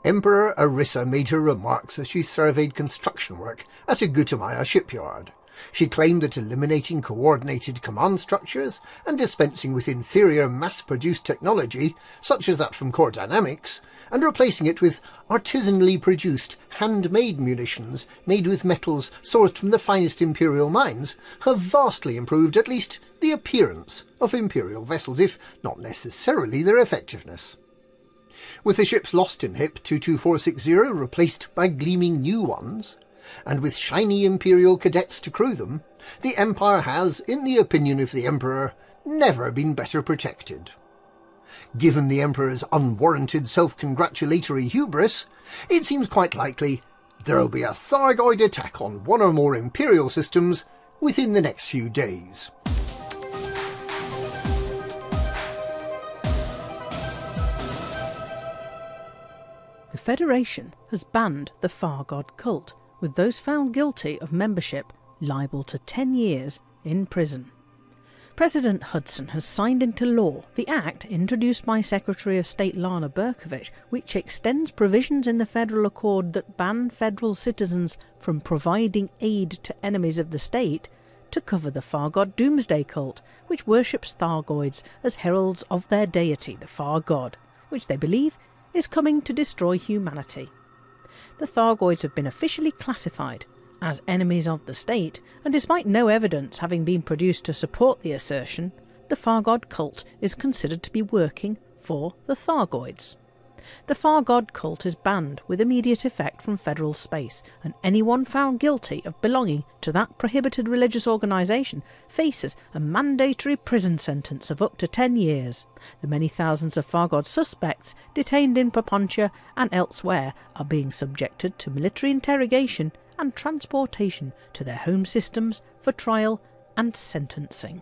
Emperor Arissa made her remarks as she surveyed construction work at a Gutamaya shipyard. She claimed that eliminating coordinated command structures and dispensing with inferior mass-produced technology, such as that from Core Dynamics, and replacing it with artisanally produced, handmade munitions made with metals sourced from the finest Imperial mines, have vastly improved at least the appearance of Imperial vessels, if not necessarily their effectiveness. With the ships lost in HIP 22460 replaced by gleaming new ones, and with shiny Imperial cadets to crew them, the Empire has, in the opinion of the Emperor, never been better protected. Given the Emperor's unwarranted self-congratulatory hubris, it seems quite likely there'll be a Thargoid attack on one or more Imperial systems within the next few days. The Federation has banned the Thargoid cult, with those found guilty of membership liable to 10 years in prison. President Hudson has signed into law the act introduced by Secretary of State Lana Berkovich, which extends provisions in the federal accord that ban federal citizens from providing aid to enemies of the state to cover the Thargoid Doomsday cult, which worships Thargoids as heralds of their deity, the Far God, which they believe is coming to destroy humanity. The Thargoids have been officially classified as enemies of the state, and despite no evidence having been produced to support the assertion, the Thargoid cult is considered to be working for the Thargoids. The Thargoid cult is banned with immediate effect from federal space, and anyone found guilty of belonging to that prohibited religious organisation faces a mandatory prison sentence of up to 10 years. The many thousands of Thargoid suspects detained in Papontia and elsewhere are being subjected to military interrogation and transportation to their home systems for trial and sentencing.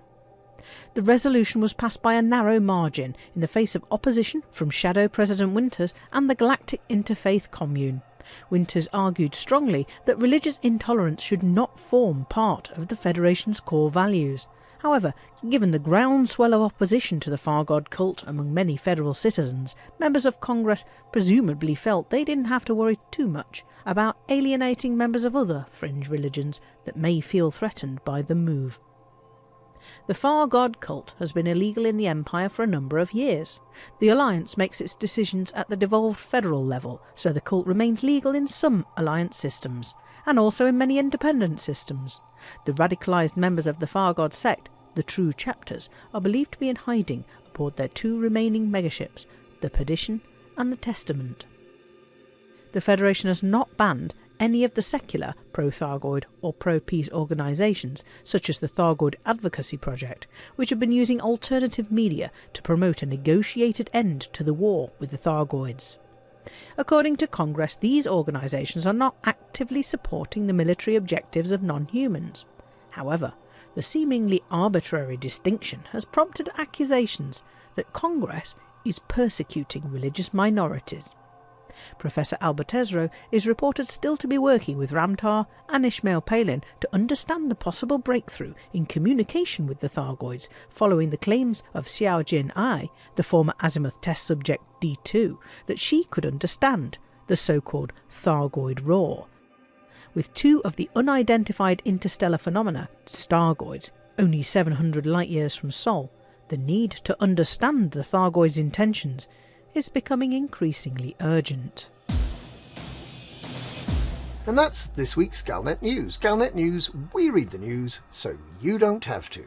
The resolution was passed by a narrow margin in the face of opposition from Shadow President Winters and the Galactic Interfaith Commune. Winters argued strongly that religious intolerance should not form part of the Federation's core values. However, given the groundswell of opposition to the Thargoid cult among many federal citizens, members of Congress presumably felt they didn't have to worry too much about alienating members of other fringe religions that may feel threatened by the move. The Thargoid cult has been illegal in the Empire for a number of years. The Alliance makes its decisions at the devolved federal level, so the cult remains legal in some Alliance systems, and also in many independent systems. The radicalised members of the Thargoid sect, the True Chapters, are believed to be in hiding aboard their 2 remaining megaships, the Perdition and the Testament. The Federation has not banned any of the secular pro-Thargoid or pro-peace organisations, such as the Thargoid Advocacy Project, which have been using alternative media to promote a negotiated end to the war with the Thargoids. According to Congress, these organisations are not actively supporting the military objectives of non-humans. However, the seemingly arbitrary distinction has prompted accusations that Congress is persecuting religious minorities. Professor Albert Ezro is reported still to be working with Ramtar and Ishmael Palin to understand the possible breakthrough in communication with the Thargoids following the claims of Xiao Jin Ai, the former Azimuth test subject D2, that she could understand the so-called Thargoid roar. With two of the unidentified interstellar phenomena, Stargoids, only 700 light-years from Sol, the need to understand the Thargoids' intentions is becoming increasingly urgent. And that's this week's Galnet News. Galnet News, we read the news so you don't have to.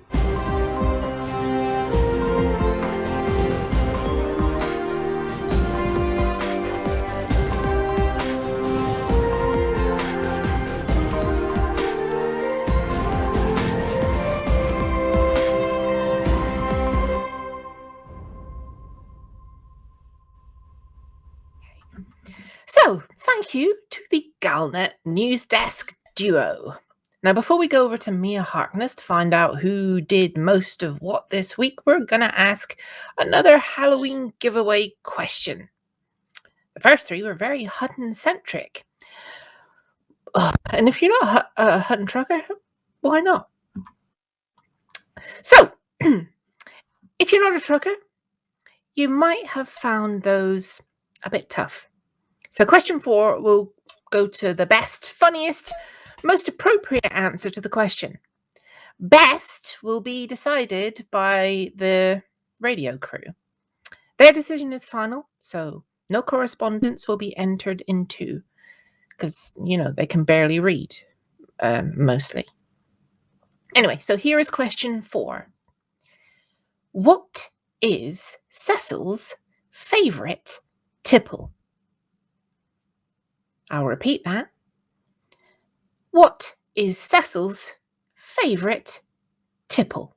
So, thank you to the Galnet News Desk duo. Now, before we go over to Mia Harkness to find out who did most of what this week, we're going to ask another Halloween giveaway question. The first three were very Hutton-centric. And if you're not a Hutton trucker, why not? So, if you're not a trucker, you might have found those a bit tough. So question 4 will go to the best, funniest, most appropriate answer to the question. Best will be decided by the radio crew. Their decision is final, so no correspondence will be entered into, because, you know, they can barely read, mostly. Anyway, so here is question 4. What is Cecil's favourite tipple? I'll repeat that. What is Cecil's favourite tipple?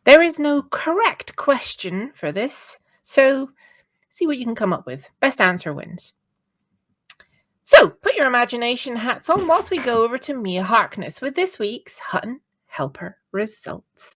There is no correct question for this, so see what you can come up with. Best answer wins. So, put your imagination hats on whilst we go over to Mia Harkness with this week's Hutton Helper results.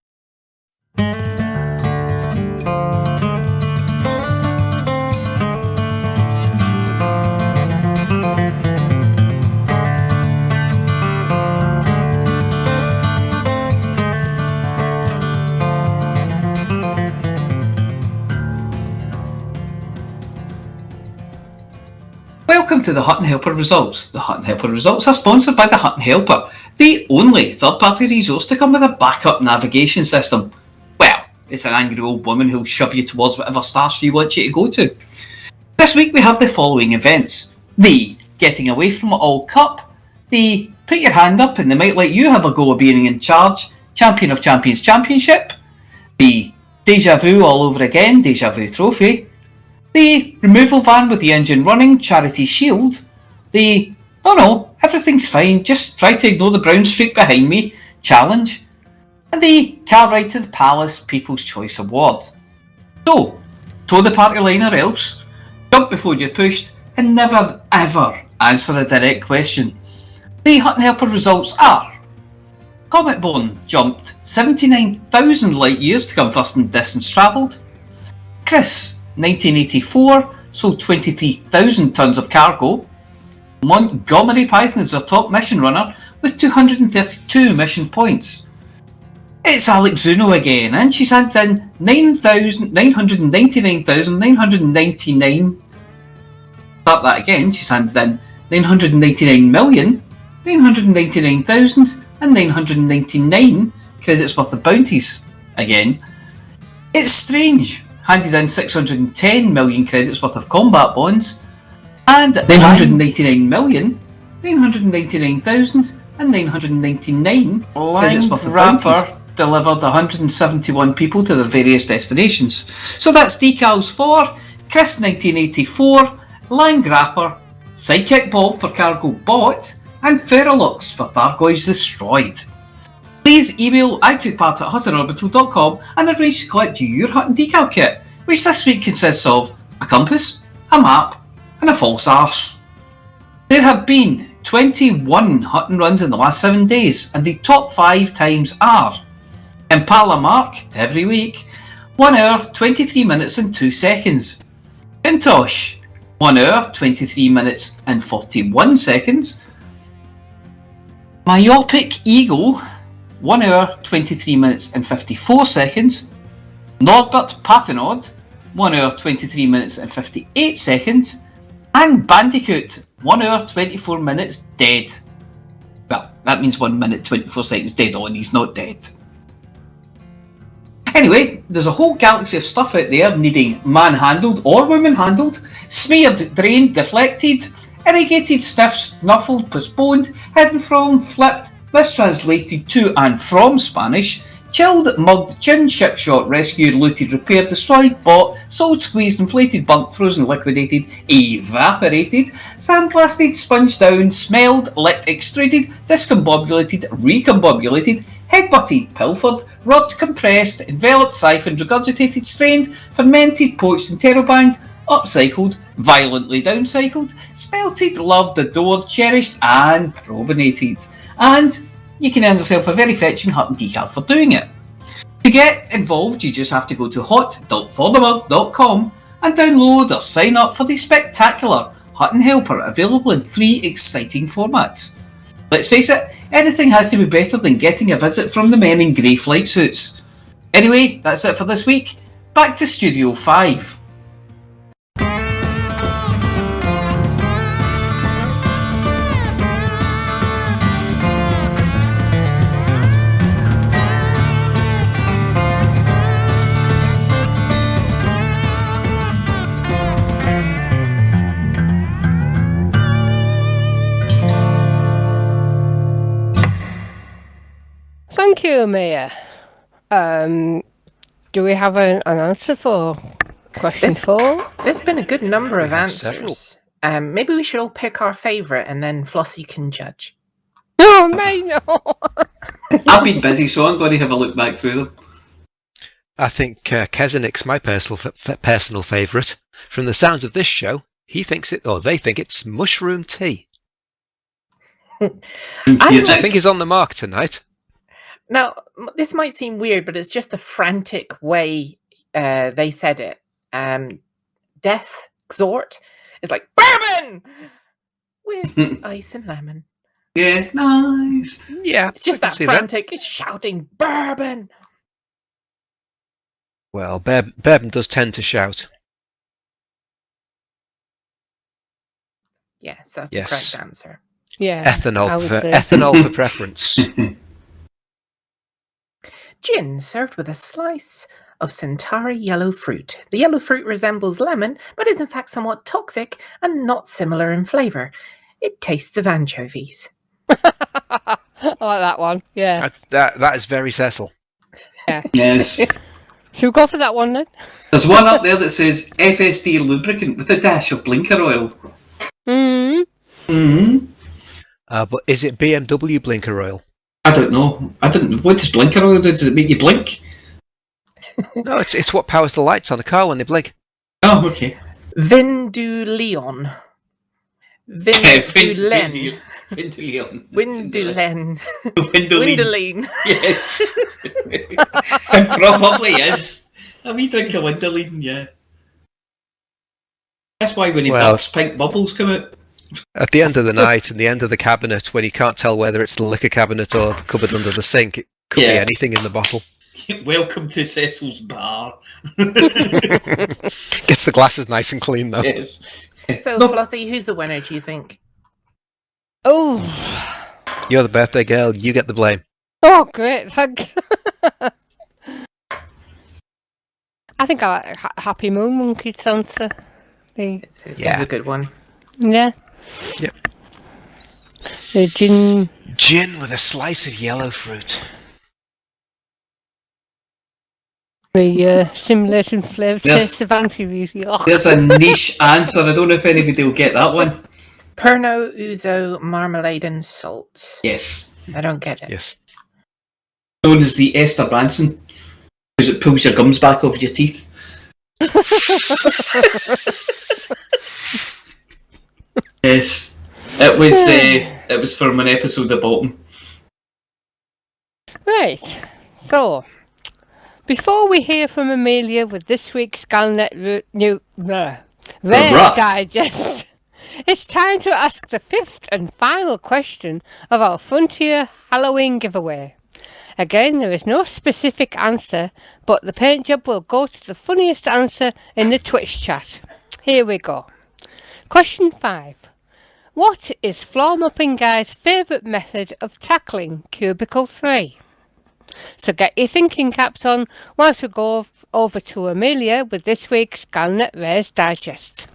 Welcome to the Hutton Helper results. The Hutton Helper results are sponsored by the Hutton Helper, the only third-party resource to come with a backup navigation system. Well, it's an angry old woman who'll shove you towards whatever star she wants you to go to. This week we have the following events: the Getting Away From It All Cup, the Put Your Hand Up and they might let you have a go of being in charge Champion of Champions Championship, the Deja Vu All Over Again Deja Vu Trophy, the removal van with the engine running Charity Shield, the no, everything's fine, just try to ignore the brown streak behind me challenge, and the Car Ride to the Palace People's Choice Award. So, toe the party line or else, jump before you're pushed, and never ever answer a direct question. The Hutton Helper results are: Cometborn jumped 79,000 light years to come first in distance travelled. Chris, 1984, sold 23,000 tonnes of cargo. Montgomery Python is our top mission runner with 232 mission points. It's Alex Zuno again, and she's handed in 999,999. Start that again. She's handed in 999,999,999 credits worth of bounties. Again, it's Strange, handed in 610 million credits worth of combat bonds, and 999,999,999 credits worth of bounties. Delivered 171 people to their various destinations. So that's decals for Chris 1984, Lang Grapper, Sidekick Bob for Cargo Bought, and Ferrolux for Thargoids Destroyed. Please email i2part@huttonorbital.com and arrange to collect your Hutton decal kit, which this week consists of a compass, a map, and a false arse. There have been 21 Hutton runs in the last 7 days, and the top 5 times are Impala Mark, every week, 1 hour, 23 minutes and 2 seconds. Intosh, 1 hour, 23 minutes and 41 seconds. Myopic Eagle, 1 hour, 23 minutes and 54 seconds. Norbert Patenod, 1 hour, 23 minutes and 58 seconds. And Bandicoot, 1 hour, 24 minutes dead. Well, that means 1 minute, 24 seconds dead on, he's not dead. Anyway, there's a whole galaxy of stuff out there needing man-handled or woman-handled, smeared, drained, deflected, irrigated, sniffed, snuffled, postponed, hidden from, flipped, mistranslated to and from Spanish, chilled, mugged, chinned, shipshot, rescued, looted, repaired, destroyed, bought, sold, squeezed, inflated, burnt, frozen, liquidated, evaporated, sandblasted, sponged down, smelled, licked, extruded, discombobulated, recombobulated, headbutted, pilfered, rubbed, compressed, enveloped, siphoned, regurgitated, strained, fermented, poached, interrobanged, upcycled, violently downcycled, spelted, loved, adored, cherished, and probinated. And you can earn yourself a very fetching Hutton decal for doing it. To get involved, you just have to go to hot.folderol.com and download or sign up for the spectacular Hutton Helper, available in 3 exciting formats. Let's face it, anything has to be better than getting a visit from the men in grey flight suits. Anyway, that's it for this week. Back to Studio 5. Thank you, Mia. Do we have an answer for question 4? There's been a good number of Several. answers. Maybe we should all pick our favourite and then Flossy can judge. Oh, May, no. I've been busy, so I'm going to have a look back through them. I think Kezinik's my personal favourite. From the sounds of this show, they think it's mushroom tea. I I think he's on the mark tonight. Now, this might seem weird, but it's just the frantic way they said it. Death Xort is like, bourbon! With ice and lemon. Yeah, nice. Yeah, It's just I that can see frantic, it's shouting, bourbon! Well, Bourbon does tend to shout. Yes, that's Yes. the correct answer. Yeah. I Ethanol would for, say. ethanol for preference. Gin served with a slice of Centauri yellow fruit. The yellow fruit resembles lemon, but is in fact somewhat toxic and not similar in flavour. It tastes of anchovies. I like that one. Yeah. That is very Cecil. Yes. Should we go for that one then? There's one up there that says FSD lubricant with a dash of blinker oil. But is it BMW blinker oil? I don't know. What does blinker oil do? Does it make you blink? No, it's what powers the lights on a car when they blink. Oh, okay. Vin du Leon. Vindulen. Vinduleon. Windulen. Winduline. Winduline. Yes. It probably is. A wee drink of Winduline, yeah. That's why when he burps, pink bubbles come out. At the end of the night and the end of the cabinet, when you can't tell whether it's the liquor cabinet or the cupboard under the sink, it could be anything in the bottle. Welcome to Cecil's bar. Gets the glasses nice and clean, though. Yes. So, No. Flossy, who's the winner, do you think? Oh. You're the birthday girl, you get the blame. Oh, great. Thanks. I think I like Happy Moon Monkey's answer. It's a good one. Yeah. Yep. The gin. Gin with a slice of yellow fruit. The simulating flavour Yes. taste of anchovies. There's a niche answer. I don't know if anybody will get that one. Perno, ouzo, marmalade, and salt. Yes. I don't get it. Yes. Known as the Esther Branson, because it pulls your gums back over your teeth. Yes. It was from an episode of Bolton. Right, so before we hear from Amelia with this week's Galnet Rare Digest, it's time to ask the fifth and final question of our Frontier Halloween giveaway. Again, there is no specific answer, but the paint job will go to the funniest answer in the Twitch chat. Here we go. Question 5. What is Wilma Phingadoo's favourite method of tackling Cubicle 3? So get your thinking caps on whilst we go over to Amelia with this week's Galnet Rares Digest.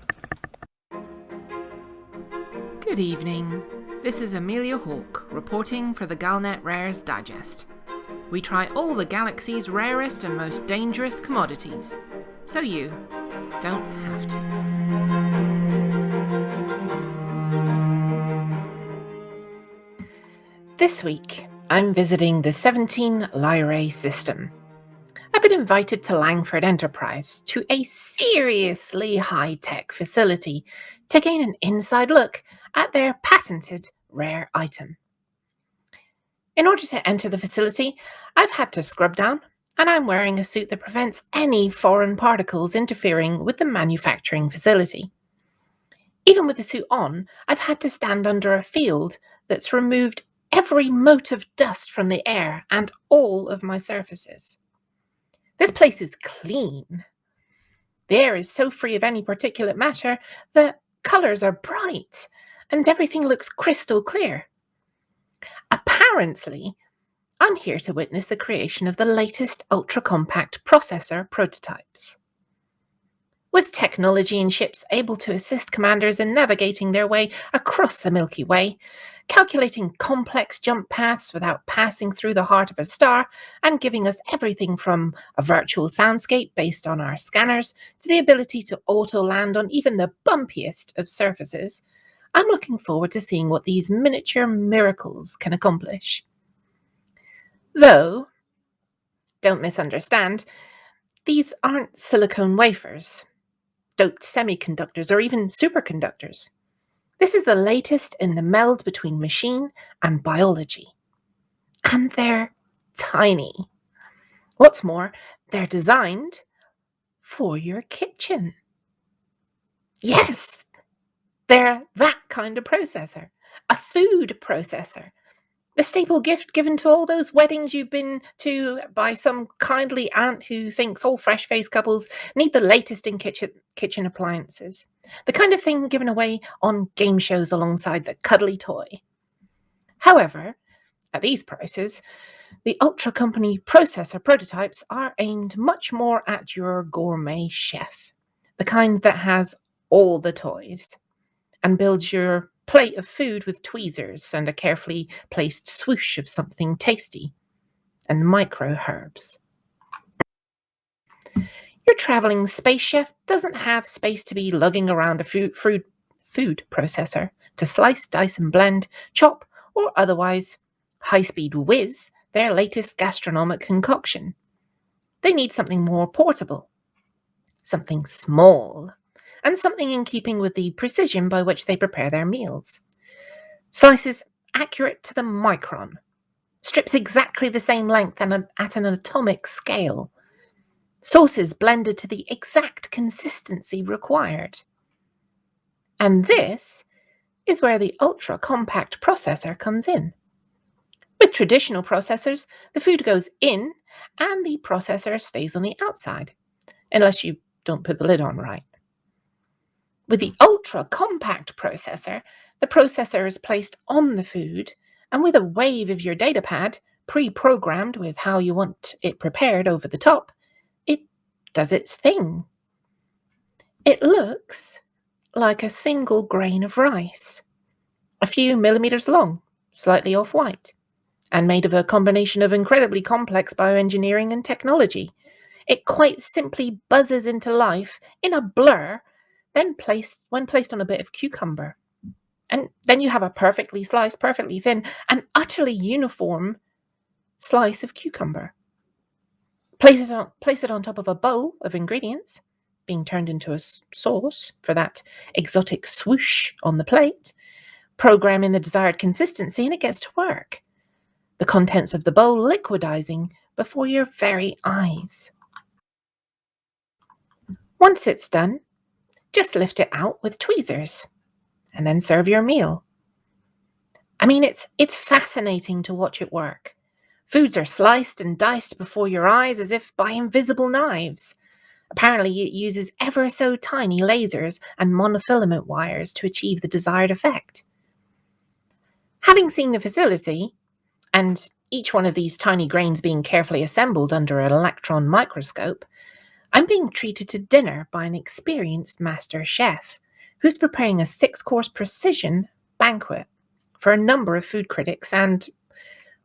Good evening. This is Amelia Hawke reporting for the Galnet Rares Digest. We try all the galaxy's rarest and most dangerous commodities, so you don't have to. This week, I'm visiting the 17 Lyrae system. I've been invited to Langford Enterprise to a seriously high-tech facility to gain an inside look at their patented rare item. In order to enter the facility, I've had to scrub down, and I'm wearing a suit that prevents any foreign particles interfering with the manufacturing facility. Even with the suit on, I've had to stand under a field that's removed every mote of dust from the air and all of my surfaces. This place is clean. The air is so free of any particulate matter, the colours are bright, and everything looks crystal clear. Apparently, I'm here to witness the creation of the latest ultra-compact processor prototypes. With technology and ships able to assist commanders in navigating their way across the Milky Way, calculating complex jump paths without passing through the heart of a star, and giving us everything from a virtual soundscape based on our scanners to the ability to auto-land on even the bumpiest of surfaces, I'm looking forward to seeing what these miniature miracles can accomplish. Though, don't misunderstand, these aren't silicone wafers, doped semiconductors, or even superconductors. This is the latest in the meld between machine and biology. And they're tiny. What's more, they're designed for your kitchen. Yes, they're that kind of processor, a food processor. The staple gift given to all those weddings you've been to by some kindly aunt who thinks all fresh-faced couples need the latest in kitchen appliances. The kind of thing given away on game shows alongside the cuddly toy. However, at these prices, the Ultra Company processor prototypes are aimed much more at your gourmet chef, the kind that has all the toys, and builds your plate of food with tweezers and a carefully placed swoosh of something tasty, and micro herbs. Your traveling space chef doesn't have space to be lugging around a food processor to slice, dice and blend, chop, or otherwise high-speed whiz their latest gastronomic concoction. They need something more portable, something small, and something in keeping with the precision by which they prepare their meals. Slices accurate to the micron, strips exactly the same length and at an atomic scale, sauces blended to the exact consistency required. And this is where the ultra-compact processor comes in. With traditional processors, the food goes in and the processor stays on the outside, unless you don't put the lid on right. With the ultra-compact processor, the processor is placed on the food, and with a wave of your datapad, pre-programmed with how you want it prepared over the top, it does its thing. It looks like a single grain of rice, a few millimeters long, slightly off-white, and made of a combination of incredibly complex bioengineering and technology. It quite simply buzzes into life in a blur, then when placed on a bit of cucumber. And then you have a perfectly sliced, perfectly thin, and utterly uniform slice of cucumber. Place it on top of a bowl of ingredients, being turned into a sauce for that exotic swoosh on the plate. Program in the desired consistency, and it gets to work. The contents of the bowl liquidizing before your very eyes. Once it's done, just lift it out with tweezers, and then serve your meal. I mean, it's fascinating to watch it work. Foods are sliced and diced before your eyes as if by invisible knives. Apparently, it uses ever so tiny lasers and monofilament wires to achieve the desired effect. Having seen the facility, and each one of these tiny grains being carefully assembled under an electron microscope, I'm being treated to dinner by an experienced master chef who's preparing a 6-course precision banquet for a number of food critics and,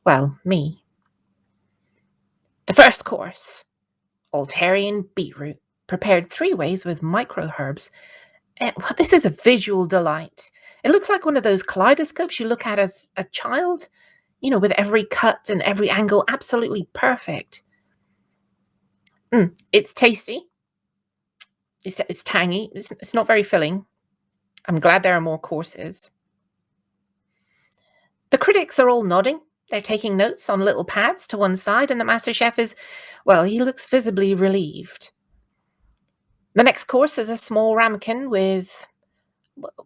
well, me. The first course, Altarian beetroot, prepared 3 ways with micro-herbs. This is a visual delight. It looks like one of those kaleidoscopes you look at as a child, with every cut and every angle absolutely perfect. It's tasty. It's tangy. It's not very filling. I'm glad there are more courses. The critics are all nodding. They're taking notes on little pads to one side, and the master chef is, well, he looks visibly relieved. The next course is a small ramekin with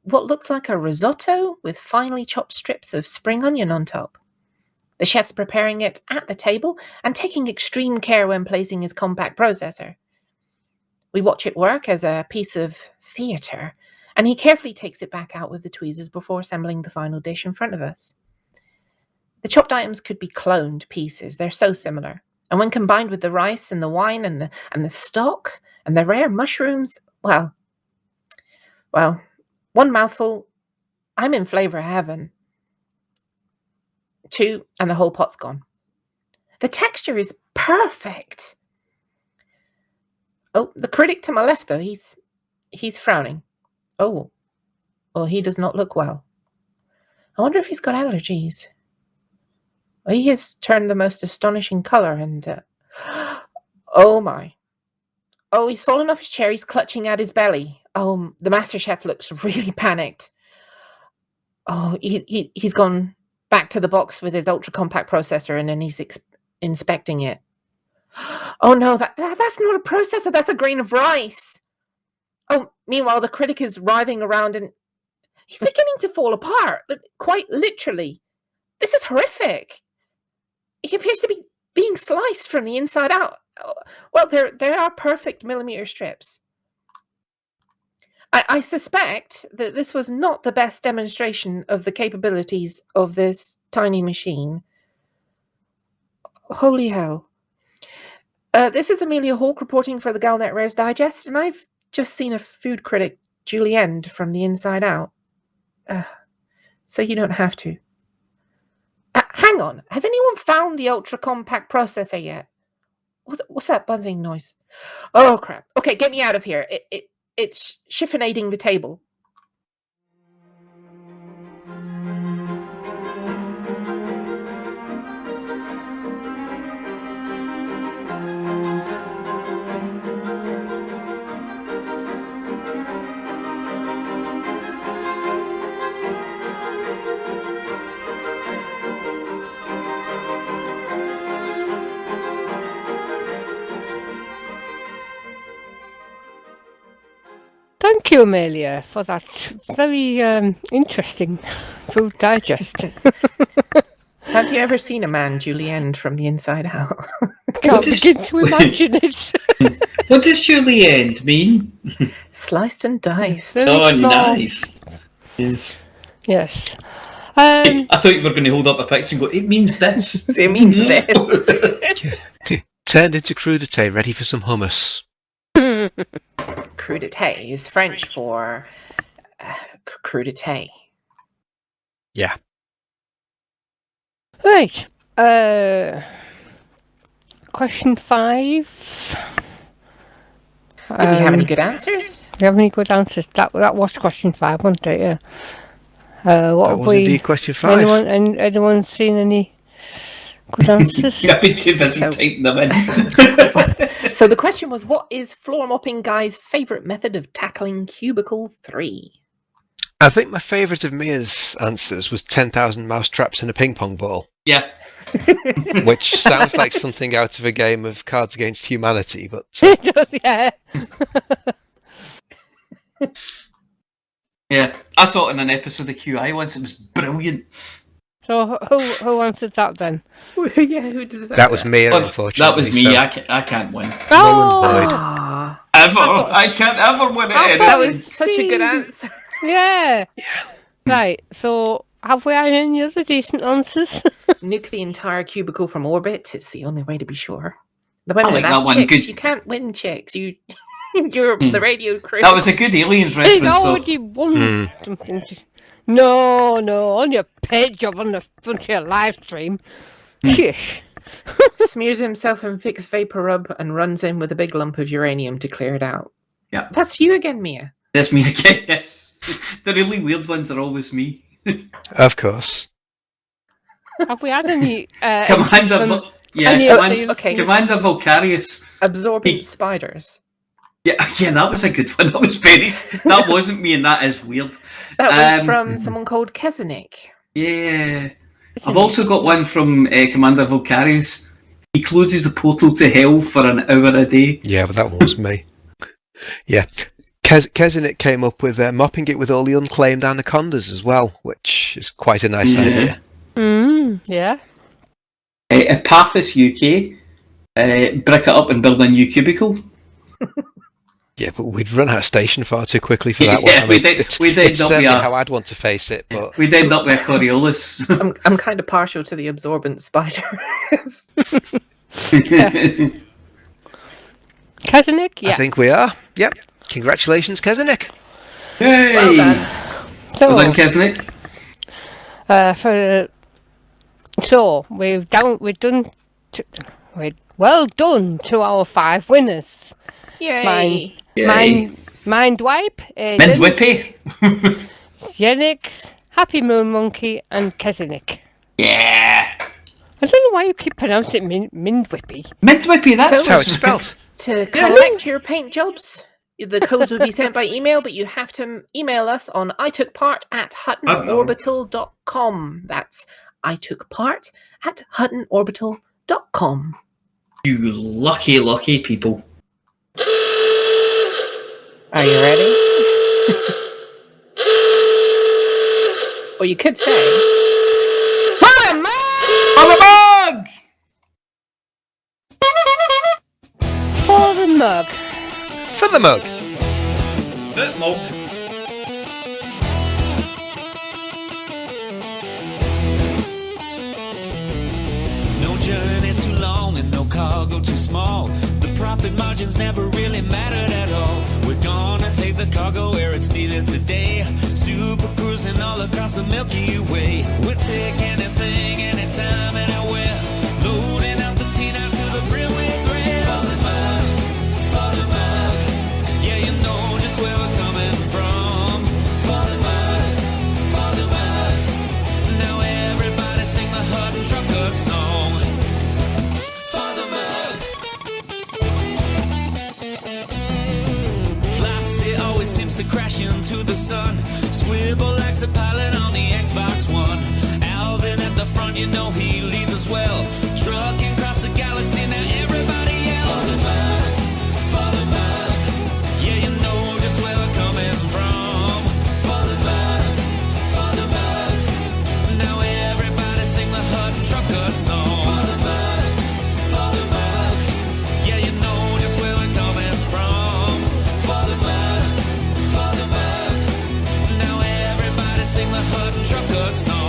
what looks like a risotto with finely chopped strips of spring onion on top. The chef's preparing it at the table and taking extreme care when placing his compact processor. We watch it work as a piece of theatre, and he carefully takes it back out with the tweezers before assembling the final dish in front of us. The chopped items could be cloned pieces. They're so similar. And when combined with the rice and the wine and the stock and the rare mushrooms, well, one mouthful, I'm in flavor heaven. 2, and the whole pot's gone. The texture is perfect. Oh, the critic to my left, though, he's frowning. Oh, well, he does not look well. I wonder if he's got allergies. Well, he has turned the most astonishing colour and... oh, my. Oh, he's fallen off his chair. He's clutching at his belly. Oh, the master chef looks really panicked. Oh, he's gone back to the box with his ultra-compact processor, and then he's inspecting it. Oh, no, that's not a processor. That's a grain of rice. Oh, meanwhile, the critic is writhing around, and he's beginning to fall apart, quite literally. This is horrific. He appears to be being sliced from the inside out. Well, there are perfect millimeter strips. I suspect that this was not the best demonstration of the capabilities of this tiny machine. Holy hell. This is Amelia Hawke reporting for the Galnet Rares Digest, and I've just seen a food critic, Julie End, from the inside out. So you don't have to. Hang on, has anyone found the ultra-compact processor yet? What's that buzzing noise? Oh, crap. Okay, get me out of here. It's chiffonating the table. Thank you, Amelia, for that very interesting food digest. Have you ever seen a man, Julie End, from the inside out? Can't begin to imagine it. What does Julie End mean? Sliced and diced. Oh, nice. Yes. I thought you were going to hold up a picture and go, it means this. It means this. Turned into crudité, ready for some hummus. Crudité is French for crudité. Yeah. Right. Question 5. Did we have any good answers? Do you have any good answers? That was question 5, wasn't it? Yeah. What That have was we? indeed question 5. Anyone seen any good answers? I've been too busy typing them in. So the question was, what is floor mopping guy's favourite method of tackling cubicle 3? I think my favourite of Mia's answers was 10,000 mousetraps in a ping pong ball, Yeah. which sounds like something out of a game of Cards Against Humanity, but It does, yeah. Yeah. I saw it in an episode of QI once. It was brilliant. So who answered that then? Yeah, who does that? that was Mia, Well, unfortunately. that was me. so- I can't win. Void. Ah, Ever. I can't ever win it. that was such a good answer. Yeah. Right, so have we had any other decent answers? Nuke the entire cubicle from orbit. It's the only way to be sure. The I women, like that's that one. chicks. Good. You can't win chicks. You're the radio crew. That was a good aliens He's reference, though. already won something. No, on your page up on the front of your live stream. Shish. Smears himself in Vicks Vapor Rub and runs in with a big lump of uranium to clear it out. Yeah. That's you again, Mia. That's me again, yes. The really weird ones are always me. Of course. Have we had any? Commander Commander Volcarius. Absorbent spiders. Yeah, that was a good one. That was very... That wasn't me, and that is weird. That was from someone called Kesenik. Yeah. I've also got one from Commander Volcarius. He closes the portal to hell for an hour a day. Yeah, but that one was me. Yeah. Kezinik came up with mopping it with all the unclaimed anacondas as well, which is quite a nice idea. Yeah. Apathis UK. Brick it up and build a new cubicle. Yeah, but we'd run out of station far too quickly for that one. Yeah, I mean, we'd it's end up certainly with how I'd want to face it, but... We'd end up with a Coriolis. I'm kind of partial to the absorbent spiders. Kesenik? Yeah. I think we are. Yep. Congratulations, Kezinik. Yay! Well done. So, Well done, Kezinik. Well done to our 5 winners. Yay. Mind Wipe, Mind Whippy. Yenix, Happy Moon Monkey, and Kesenik. Yeah. I don't know why you keep pronouncing it Mind Whippy. Mind Whippy, that's How it's spelled. To collect your paint jobs, the codes will be sent by email, but you have to email us on itookpart@huttonorbital.com. That's itookpart@huttonorbital.com. You lucky people. Are you ready? Or you could say, For the mug! For the mug. For the mug. The mug. No journey too long and no cargo too small. The profit margins never really mattered at all. We're gonna take the cargo where it's needed today. Super cruising all across the Milky Way. We'll take anything, anytime, anywhere. Loading up the T-9s to the brim with grain. For the mug, yeah, you know just where we're coming from. For the mug, now everybody sing the Hutton Trucker song. For the mug. Flossy always seems to crash into the sun. Swivel likes the pilot on the Xbox One. Alvin at the front, you know he leads us well. Trucking across the galaxy, now everybody yell. For the mug, yeah, you know just where we're coming from. For the mug, now everybody sing the Hutton Trucker song. For the mug, yeah, you know just where we're coming from. For the mug, now everybody sing the Hutton Trucker song.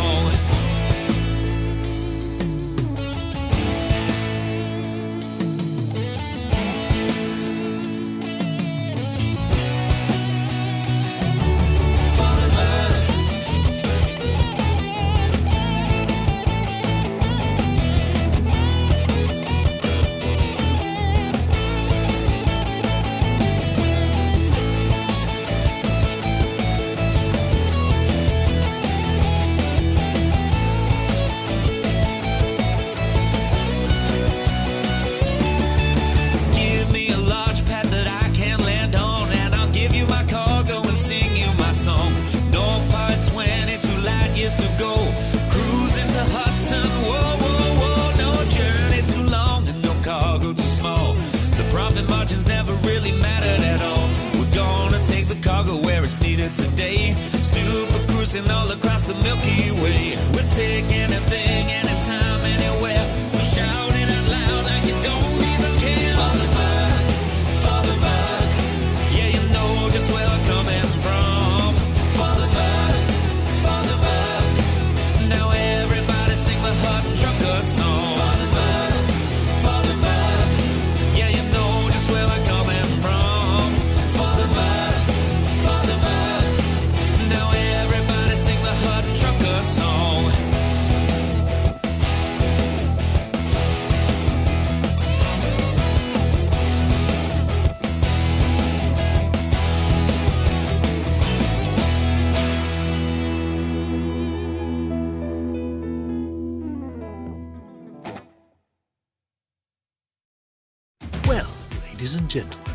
it's needed today. Super cruising all across the Milky Way. We'll take anything, anytime, anywhere. So shout it out loud like you don't even care. Father Buck, yeah, you know just where I'm coming from. Father Buck, now everybody sing the Hutton Trucker song. Father Buck, yeah, you know just where I'm coming from. Father Buck, now everybody sing the Hutton Trucker song. Well, ladies and gentlemen,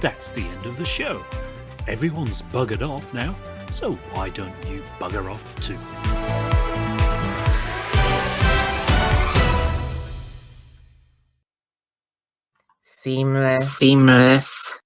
that's the end of the show. Everyone's buggered off now, so why don't you bugger off too? Seamless.